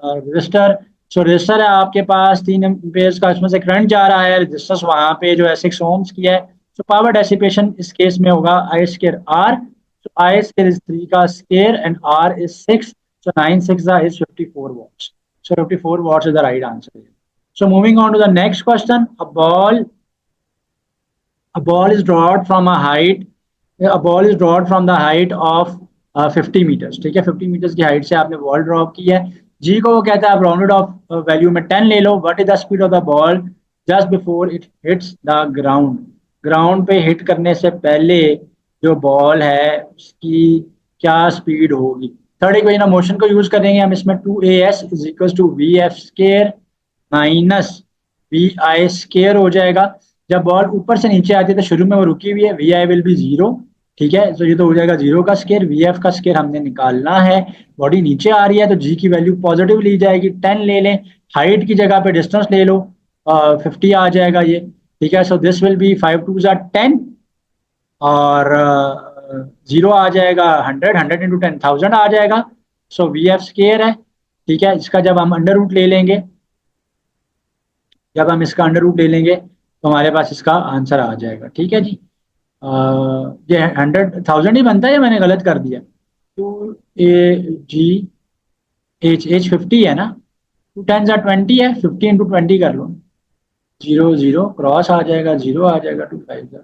resistor. So resistor है आपके पास 3 एम्पियर्स का, इसमें से करंट जा रहा है, रेजिस्टेंस वहां पे जो है 6 ohms की है। सो पावर डेसिपेशन इस केस में होगा I square R. So I square is 3 का square and R is 6, so 9 6 is 54 watts. So 54 watts is the right answer. So moving on to the next question, a ball is dropped from a height, a ball is dropped from the height of 50 meters. ठीक है, 50 meters की हाइट से आपने बॉल ड्रॉप की है। जी को वो कहता है आप राउंडेड ऑफ वैल्यू में 10 ले लो। What is the speed of the ball just before it hits the ground. Ground पे हिट करने से पहले जो बॉल है उसकी क्या स्पीड होगी। थर्ड इक्वेशन ऑफ मोशन को यूज करेंगे हम इसमें, 2as is equal to V F square minus V I square हो जाएगा। जब बॉल ऊपर से नीचे आती है तो शुरू में वो रुकी हुई है, V I will be zero. ठीक है, तो ये तो हो जाएगा जीरो का स्केयर, वी एफ का स्केयर हमने निकालना है। बॉडी नीचे आ रही है तो जी की वैल्यू पॉजिटिव ली जाएगी, 10 ले लें। हाइट की जगह पे डिस्टेंस ले लो, 50 आ जाएगा ये। ठीक है, सो दिस विल बी 5 2 10, और जीरो आ जाएगा 100, 100 इंटू 10 1000 आ जाएगा। सो वी एफ स्केयर है। ठीक है, इसका जब हम अंडर रूट ले लेंगे, जब हम इसका अंडर रूट ले लेंगे तो हमारे पास इसका आंसर आ जाएगा। ठीक है जी, ये 100,000 ही बनता है या मैंने गलत कर दिया। 2 AG H 50 है ना, 2 10 20 है, 50 इंटू 20 कर लो, जीरो जीरो क्रॉस आ जाएगा, जीरो आ जाएगा, 2 5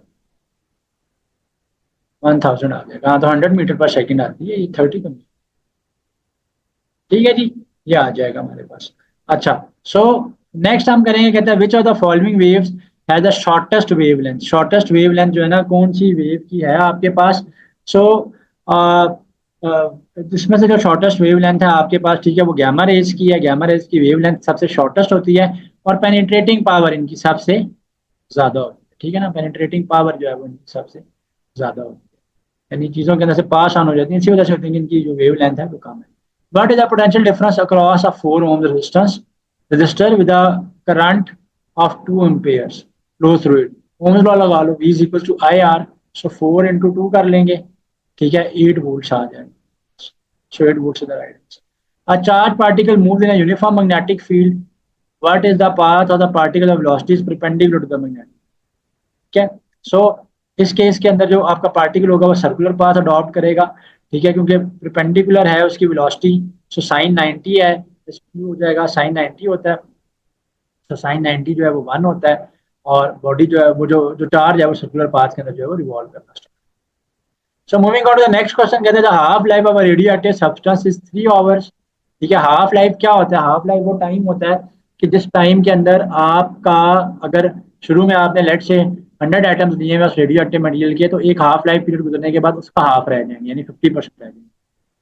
1000 आ जाएगा। हाँ, तो 100 मीटर पर सेकंड आती है, ये 30 बन। ठीक है जी, ये आ जाएगा हमारे पास। अच्छा, सो नेक्स्ट हम करेंगे, कहते हैं विच of the following waves has the shortest wavelength. Shortest wavelength जो है ना, कौन सी वेव की है आपके पास। सो जिसमें से जो शॉर्टेस्ट वेवलेंथ है आपके पास, ठीक है, वो गैमा रेज की है। गैमा रेज की वेवलेंथ सबसे शॉर्टेस्ट होती है और पेनिट्रेटिंग पावर इनकी सबसे ज्यादा होती है। ठीक है ना, पेनिट्रेटिंग पावर जो है वो इनकी सबसे ज्यादा होती है, यानी चीजों के अंदर से पास ऑन हो जाती है। इसी वजह से होती है कि इनकी जो वेवलेंथ है वो कम है। What is the potential difference across a 4 ohm resistor with a current of 2 amperes flow through it? Ohm's law लगा लो, V is equal to IR, so 4 into 2 कर लेंगे। ठीक है, 8 volts आ जाएंगे। So 8 volts is the right answer. A charged particle moves in a uniform magnetic field. What is the path of the particle of velocity is perpendicular to the magnetic? ठीक है, सो इस केस के अंदर जो आपका पार्टिकल होगा वो सर्कुलर पाथ अडॉप्ट करेगा। ठीक है, क्योंकि परपेंडिकुलर है उसकी वेलोसिटी। सो साइन 90 है, इसमें हो जाएगा साइन 90 होता है। तो साइन 90 जो है वो 1 होता है, और बॉडी जो है वो जो जो चार्ज है वो सर्कुलर पाथ के अंदर जो है वो रिवॉल्व करना start. So moving on to the next question, कहते हैं half life of radioactive substance is 3 hours. ठीक है, हाफ लाइफ क्या होता है, हाफ लाइफ वो टाइम होता है कि जिस टाइम के अंदर आपका, अगर शुरू में आपने लेट से 100 आइटम्स दिए हुए उस रेडियो एक्टिव मटेरियल के, तो एक हाफ लाइफ पीरियड गुजरने के बाद उसका हाफ रह जाएंगे, यानी 50% रह जाएंगे।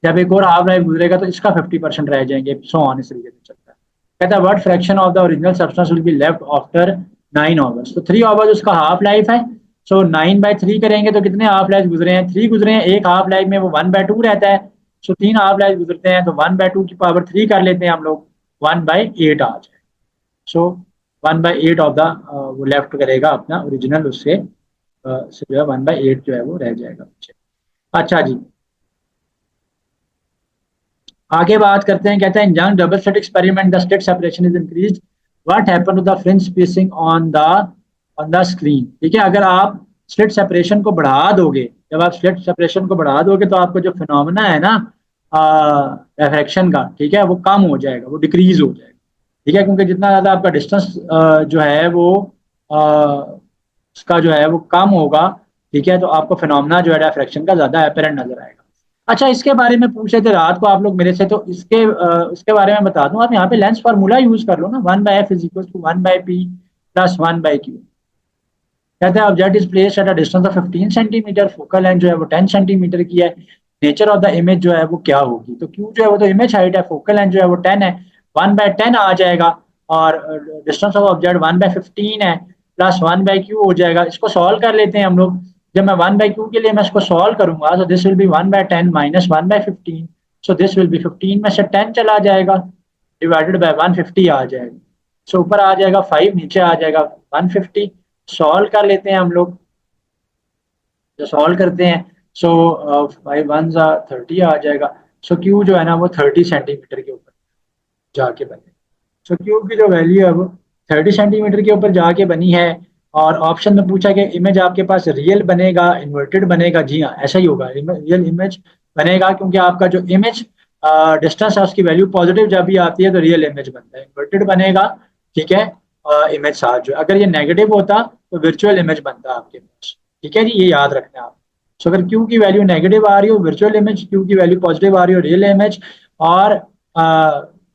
जब एक और हाफ लाइफ गुजरेगा तो इसका 50% रह जाएंगे, सो ऑन इस तरीके से चलता है। कहता है what fraction of the original substance will be left after 9 hours. तो 3 आवर्स उसका हाफ लाइफ है। सो 9/3 करेंगे तो कितने हाफ लाइफ गुजरे हैं, 3 गुजरे हैं। एक हाफ लाइफ में वो 1/2 रहता है। सो 3 हाफ लाइफ गुजरते हैं तो 1/2 की पावर 3 कर लेते हैं हम लोग। 1/8 आ जाएगा। सो 1/8 ऑफ द वो लेफ्ट करेगा अपना ओरिजिनल, उससे से जो है 1/8 जो है वो रह जाएगा पीछे। अच्छा जी, आगे बात करते हैं। कहते हैं in young double slit experiment the slit separation is increased, what happen to the fringe spacing on the screen. ठीक है, अगर आप स्लिट सेपरेशन को बढ़ा दोगे, जब आप स्लिट सेपरेशन को बढ़ा दोगे तो आपको जो फिनोमेना है ना रिफ्रैक्शन का, ठीक है, वो कम हो जाएगा, वो डिक्रीज हो जाएगा। ठीक है, क्योंकि जितना ज्यादा आपका डिस्टेंस जो है वो आ, उसका जो है वो कम होगा, ठीक है, तो आपको फिनोमेना जो है रिफ्रैक्शन का ज्यादा अपेरेंट नजर आएगा। अच्छा, इसके बारे में पूछ रहे थे रात को आप लोग मेरे से, तो उसके बारे में बता दूं। आप यहाँ पे लेंस फार्मूला यूज कर लो ना, 1/f is equal to 1/p plus 1/q। कहते हैं object is placed at a distance of 15 centimetre, focal length जो है वो 10 सेंटीमीटर की है, नेचर ऑफ द इमेज जो है वो क्या होगी। तो क्यू जो है वो तो इमेज हाइट है, फोकल लेंथ जो है वो 10 है, 1/10 आ जाएगा, और डिस्टेंस ऑफ ऑब्जेक्ट 1/15 है, प्लस 1/q हो जाएगा। इसको सॉल्व कर लेते हैं हम लोग। जब मैं 1/q के लिए मैं इसको सॉल्व करूंगा, तो this will B 1/10 minus 1/15, so this will B 15 में से 10 चला जाएगा, डिवाइडेड बाय 150 आ जाएगा। सो ऊपर आ जाएगा 5, नीचे आ जाएगा 150। सॉल्व कर लेते हैं हम लोग। जो सॉल्व करते हैं, सो 5 1 30 आ जाएगा। सो क्यू जो है ना वो 30 सेंटीमीटर के ऊपर जाके बने। सो क्यू की जो वैल्यू है वो 30 सेंटीमीटर के ऊपर जाके बनी है। और ऑप्शन में पूछा कि इमेज आपके पास रियल बनेगा इन्वर्टेड बनेगा। जी हाँ, ऐसा ही होगा, रियल इमेज बनेगा, क्योंकि आपका जो इमेज डिस्टेंस है उसकी वैल्यू पॉजिटिव जब भी आती है तो रियल इमेज बनता है। इन्वर्टेड बनेगा, ठीक है, इमेज साथ जो, अगर ये नेगेटिव होता तो वर्चुअल इमेज बनता आपके पास। ठीक है जी, ये याद रखना है आप। सो अगर क्यू की वैल्यू नेगेटिव आ रही हो वर्चुअल इमेज, क्यू की वैल्यू पॉजिटिव आ रही हो रियल इमेज, और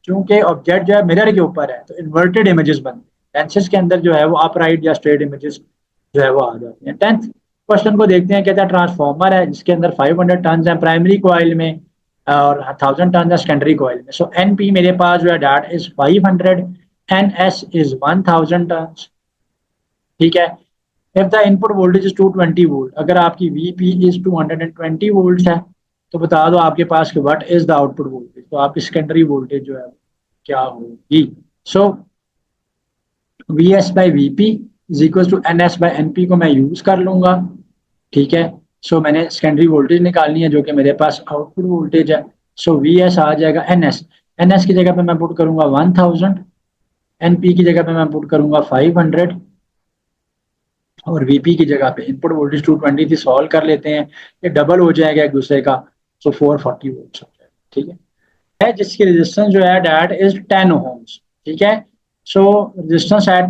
चूंकि ऑब्जेक्ट जो है मिरर के ऊपर है तो इन्वर्टेड इमेजेस बनते हैं। लेंसेज के अंदर जो है वो अपराइट या स्ट्रेट इमेजेस जो है वो आ जाती हैं। 10th क्वेश्चन को देखते हैं। कहता है ट्रांसफॉर्मर है जिसके अंदर 500 टन है प्राइमरी कॉइल में, और 1000 टन है सेकेंडरी कॉइल में। सो एन पी मेरे पास जो है that is 500, N S is 1000 turns. ठीक है, if the input voltage is 220 volt, अगर आपकी वीपी इज 220 वोल्ट है, तो बता दो आपके पास कि what is the output voltage. तो आपकी सेकेंडरी वोल्टेज जो है क्या होगी। So V S by V P is equal to N S by N P को मैं यूज कर लूंगा। ठीक है, सो मैंने सेकेंडरी वोल्टेज निकालनी है जो कि मेरे पास आउटपुट वोल्टेज है। सो वी एस आ जाएगा एन एस, एन एस की जगह पे मैं पुट करूंगा 1000, एन पी की जगह पे मैं पुट करूंगा 500, और वीपी की जगह पे इनपुट वोल्टेज 220 थी, सॉल्व कर लेते हैं, ये डबल हो जाएगा एक दूसरे का। सो 440 वोल्ट हो जाएगा। ठीक है, जिसकी रेजिस्टेंस जो है डैट इज 10 ओम्स। ठीक है, so resistance at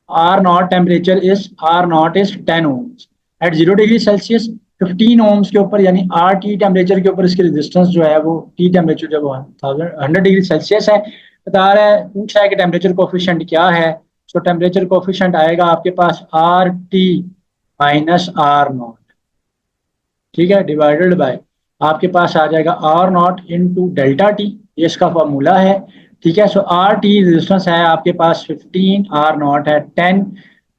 R naught temperature is R naught is 10 ohms. At 0 degree Celsius 15 ohms के ऊपर, यानी आर टी टेम्परेचर के ऊपर इसकी रेजिस्टेंस जो है वो टी टेम्परेचर जब 100 डिग्री सेल्सियस है, बता रहा है, पूछा है कि टेम्परेचर कोफिशिएंट क्या है। सो टेम्परेचर कोफिशिएंट आएगा आपके पास R T minus R naught. ठीक है, डिवाइडेड बाय आपके पास आ जाएगा R naught into delta T, ये इसका फॉर्मूला है। ठीक है, सो आर टी रेजिस्टेंस है आपके पास 15, आर नॉट है 10,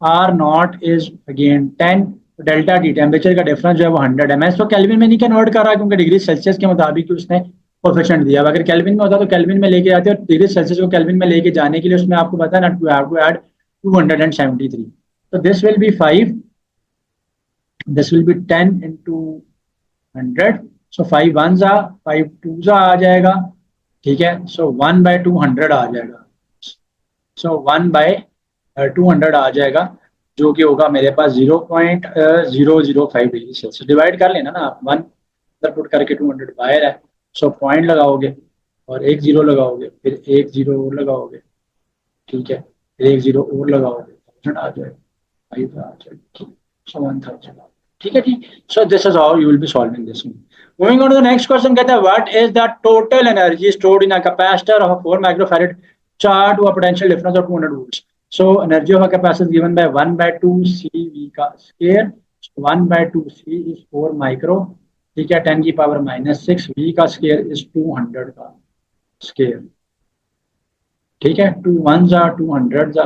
R naught is again 10, delta T temperature का डिफरेंस जो है वो 100 है। मैं इसको केल्विन में नहीं कन्वर्ट कर रहा क्योंकि डिग्री सेल्सियस के मुताबिक उसने कोफिशिएंट दिया। अगर केल्विन में होता तो केल्विन में लेके जाते, और डिग्री सेल्सियस को केल्विन में लेके जाने के लिए उसमें आपको पता है ना, टू हैव टू ऐड 273। तो this will be 5, this will be 10 into 100। सो 5 1 जा 5 2 जा आ जाएगा। ठीक है, सो 1/200 आ जाएगा। सो 1/200 आ जाएगा, जो कि होगा मेरे पास 0.005 डिग्री सेल्सियस। डिवाइड कर लेना ना आप, 1 इधर पुट करके 200 बाहर है। सो पॉइंट लगाओगे और एक जीरो लगाओगे, फिर एक जीरो और लगाओगे। ठीक है, फिर एक जीरो और लगाओगे, 1000 आ जाएगा, 5 आ जाएगा, सो 1000। ठीक है जी, so this is how you will be solving this. Moving on to the next question. कहता है what is the total energy stored in a capacitor of 4 microfarad charge to a potential difference of 200 volts. So energy of a capacitor given by 1/2 C V का स्क्वायर। 1/2 सी इज 4 माइक्रो, ठीक है, 10 की पावर -6, वी का स्क्वायर इज 200 का स्क्वायर। ठीक है, 2 1 जा 200 जा।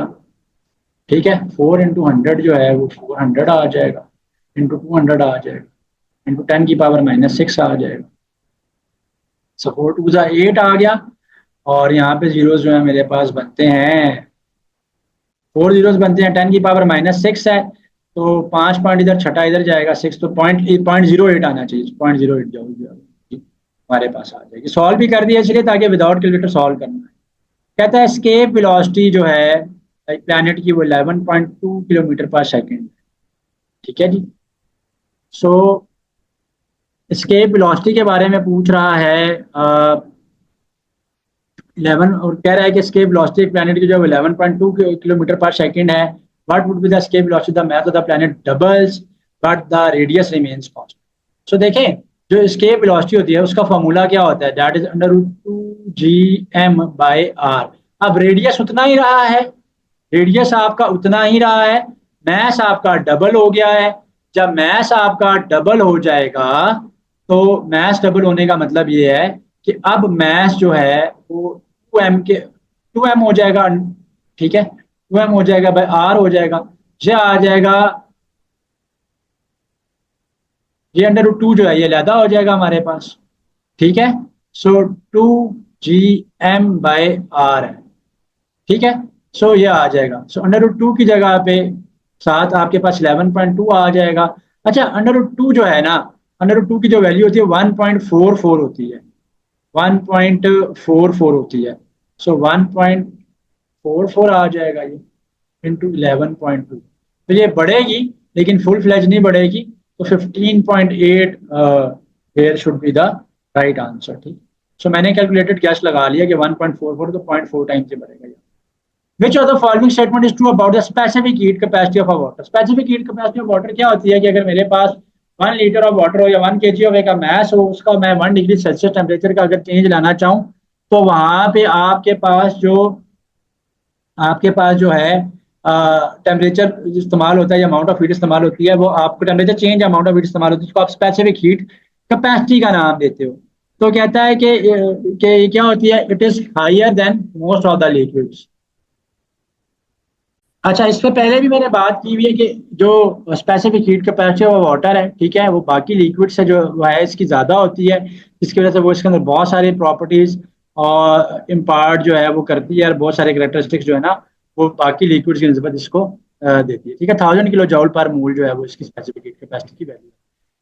ठीक है, 4 इंटू 100 जो है वो 400 आ जाएगा, इंटू 200 आ जाएगा, इंटू 10 की पावर -6 आ जाएगा। सो 4 2 जा 8 आ गया, और यहाँ पे जीरोस जो है मेरे पास बनते हैं, 4 जीरोस बनते हैं, 10⁻⁻6 है, तो 5 पॉइंट इधर, छठा इधर जाएगा, 6, तो 0.08 आना चाहिए, 0.08 जाओ हमारे पास आ जाएगी। सॉल्व भी कर दिया इसलिए ताकि विदाउट कैलकुलेटर सॉल्व करना है। कहता है एस्केप वेलोसिटी जो है प्लैनेट की वो 11.2 किलोमीटर पर सेकेंड। ठीक है जी। सो एस्केप वेलोसिटी के बारे में पूछ रहा है 11, और कह रहा है कि एस्केप वेलोसिटी प्लैनेट की जो 11.2 किलोमीटर पर सेकंड है। What would be the escape velocity the mass of the planet doubles but the radius remains constant. So देखें, जो एस्केप वेलोसिटी होती है उसका फॉर्मूला क्या होता है, that is under root 2gm/r। अब रेडियस उतना ही रहा है, रेडियस आपका उतना ही रहा है, मैस आपका डबल हो गया है। जब मैस आपका डबल हो जाएगा तो मैस डबल होने का मतलब ये है कि अब मैस जो है वो 2m हो जाएगा। ठीक है, 2m हो जाएगा बाय आर हो जाएगा, ये आ जाएगा, ये अंडर रूट 2 जो है ये लैदा हो जाएगा हमारे पास। ठीक है, सो 2gm/r है। ठीक है, सो ये आ जाएगा, सो अंडर रूट 2 की जगह पे साथ आपके पास 11.2 आ जाएगा। अच्छा, अंडर रूट 2 जो है ना, अंडर रूट 2 की जो वैल्यू होती है 1.44 होती है, 1.44 होती है। सो 1.44 आ जाएगा ये इंटू 11.2, तो ये बढ़ेगी लेकिन फुल फ्लैज नहीं बढ़ेगी, तो 15.8 where should be the right answer. ठीक, सो मैंने कैलकुलेटेड गैस लगा लिया कि 1.44 तो 0.4 टाइम से बढ़ेगा। Which of the following statement is true about the specific heat capacity of a water? Specific heat capacity of water क्या होती है कि अगर मेरे पास 1 लीटर ऑफ वाटर हो या 1 kg ऑफ एक मैस हो, उसका मैं 1 डिग्री सेल्सियस टेम्परेचर का अगर चेंज लाना चाहूँ, तो वहां पे आपके पास जो है टेम्परेचर इस्तेमाल होता है या अमाउंट ऑफ हीट इस्तेमाल होती है, वो आपको temperature change amount of heat इस्तेमाल होती है, उसको आप स्पेसिफिक हीट कैपेसिटी का नाम देते हो। तो कहता है कि क्या होती है, it is higher than most of the liquids. अच्छा, इस पे पहले भी मैंने बात की हुई है कि जो स्पेसिफिक हीट कैपेसिटी है वो वाटर है, ठीक है, वो बाकी लिक्विड से जो वो है इसकी ज़्यादा होती है, जिसकी वजह से वो इसके अंदर बहुत सारी प्रॉपर्टीज और इम्पार्ट जो है वो करती है, और बहुत सारे करेक्टरिस्टिक्स जो है ना वो बाकी लिक्विड्स की निस्बत इसको देती है। ठीक है, 1000 किलो जूल पर मोल जो है वो इसकी स्पेसिफिक हीट कैपेसिटी की वैल्यू है।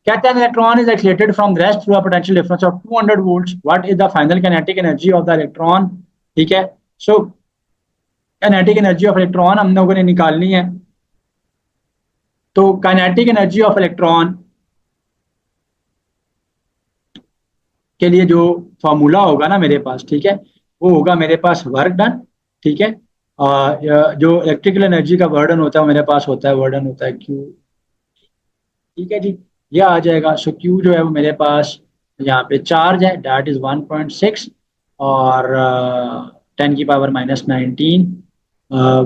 कहते हैं electron is accelerated from rest through a potential difference of 200 volts, what is the final kinetic energy of the electron. ठीक है, so kinetic energy of electron हम लोगों ने निकालनी है, तो काइनेटिक एनर्जी ऑफ इलेक्ट्रॉन के लिए जो फॉर्मूला होगा ना मेरे पास, ठीक है, वो होगा मेरे पास वर्क डन। ठीक है, जो इलेक्ट्रिकल एनर्जी का वर्डन होता है वो मेरे पास होता है, वर्डन होता है क्यू। ठीक है जी, ये आ जाएगा, सो क्यू जो है वो मेरे पास यहाँ पे चार्ज है, डैट इज 1.6, और 10⁻⁻19,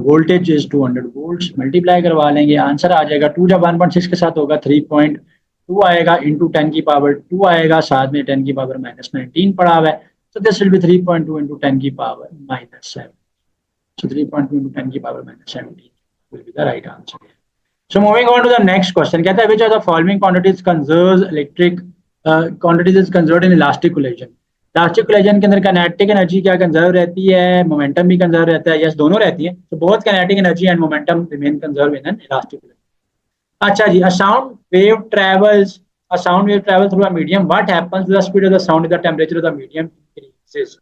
वोल्टेज इज 200 वोल्ट्स, मल्टीप्लाई करवा लेंगे, आंसर आ जाएगा 2 जब 1.6 के साथ होगा 3.2 आएगा, इंटू 10⁻2 आएगा, साथ में 10⁻⁻19 पड़ा हुआ है, तो this will B 3.2 into 10⁻⁻7। So 3.2 into 10⁻⁻17 will be the right answer. So moving on to the next question, कहता है which of the following quantities conserves electric quantities is conserved in elastic collision। Elastic collision के अंदर काइनेटिक एनर्जी क्या कंजर्व रहती है, मोमेंटम भी कंजर्व रहता है, यस दोनों रहती है, तो both kinetic energy and momentum remain conserve in an elastic collision. अच्छा जी, a sound wave travel through a medium, what happens to the speed of the sound if the temperature of the medium increases।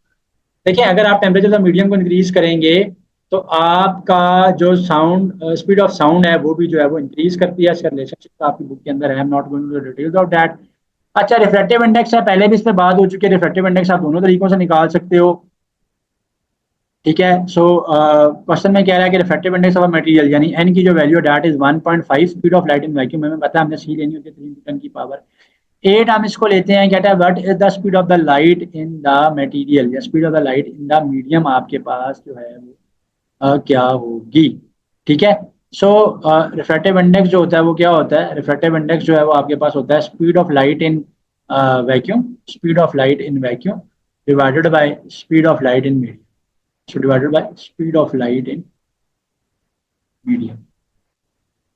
देखिए, अगर आप टेम्परेचर ऑफ मीडियम को इंक्रीज करेंगे तो आपका जो साउंड स्पीड ऑफ साउंड है वो भी जो है वो इंक्रीज करती है, इसका रिलेशनशिप आपकी बुक के अंदर है, I am not going to details of that. अच्छा, रिफ्रैक्टिव इंडेक्स है, पहले भी इस पर बात हो चुकी है, रिफ्रैक्टिव इंडेक्स आप दोनों तरीकों से निकाल सकते हो। ठीक है, सो क्वेश्चन में कह रहा है कि रिफ्रैक्टिव इंडेक्स ऑफ मटेरियल यानी एन की जो value that is 1.5, speed of light in vacuum में पता है हमने सी लेनी होती है 3 × 10⁸ हम इसको लेते हैं, कहता है what is the speed of the light in the material या speed of the light in the medium आपके पास जो है वो क्या होगी। ठीक है, सो रिफ्रैक्टिव इंडेक्स जो होता है वो क्या होता है, रिफ्रैक्टिव इंडेक्स जो है वो आपके पास होता है speed of light in vacuum, speed of light in vacuum divided by speed of light in medium, so divided by speed of light in medium.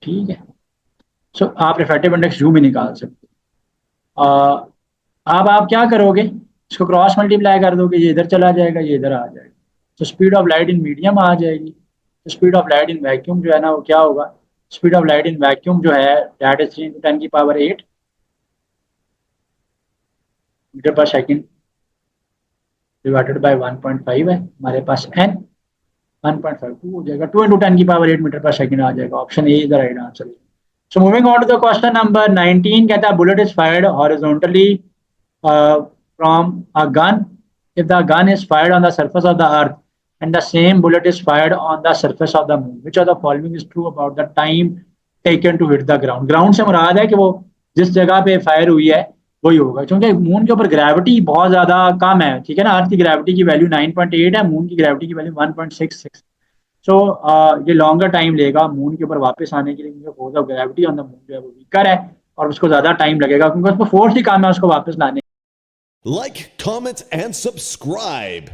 ठीक है, सो आप रिफ्रैक्टिव इंडेक्स यू भी निकाल सकते हो। अब आप क्या करोगे, इसको क्रॉस मल्टीप्लाई कर दोगे, ये इधर चला जाएगा, ये इधर आ जाएगा, तो speed of light in medium आ जाएगी। तो speed of light in vacuum जो है ना वो क्या होगा, speed of light in vacuum जो है दैट इज 3 × 10⁸ मीटर पर सेकेंड डिवाइडेड बाय 1.5 है हमारे पास n, 1.5 2 हो जाएगा, 2 × 10⁸ मीटर पर सेकेंड आ जाएगा। Option A is the right answer. So moving on to the question number 19, कहता है bullet is fired horizontally from a gun if the gun is fired on the surface of the earth and the same bullet is fired on the surface of the moon, which of the following is true about the time taken to hit the ground? Ground से मुराद है कि वो जिस जगह पे फायर हुई है वही होगा, क्योंकि मून के ऊपर ग्रेविटी बहुत ज्यादा कम है, ठीक है ना। अर्थ की ग्रेविटी की वैल्यू 9.8 है, मून की ग्रेविटी की वैल्यू 1.66। सो ये लॉन्गर टाइम लेगा मून के ऊपर वापस आने के लिए, क्योंकि force of gravity on the moon जो है वो वीकर है और उसको ज्यादा टाइम लगेगा, क्योंकि उसको फोर्स ही काम है उसको वापस लाने। Like, comment, and subscribe.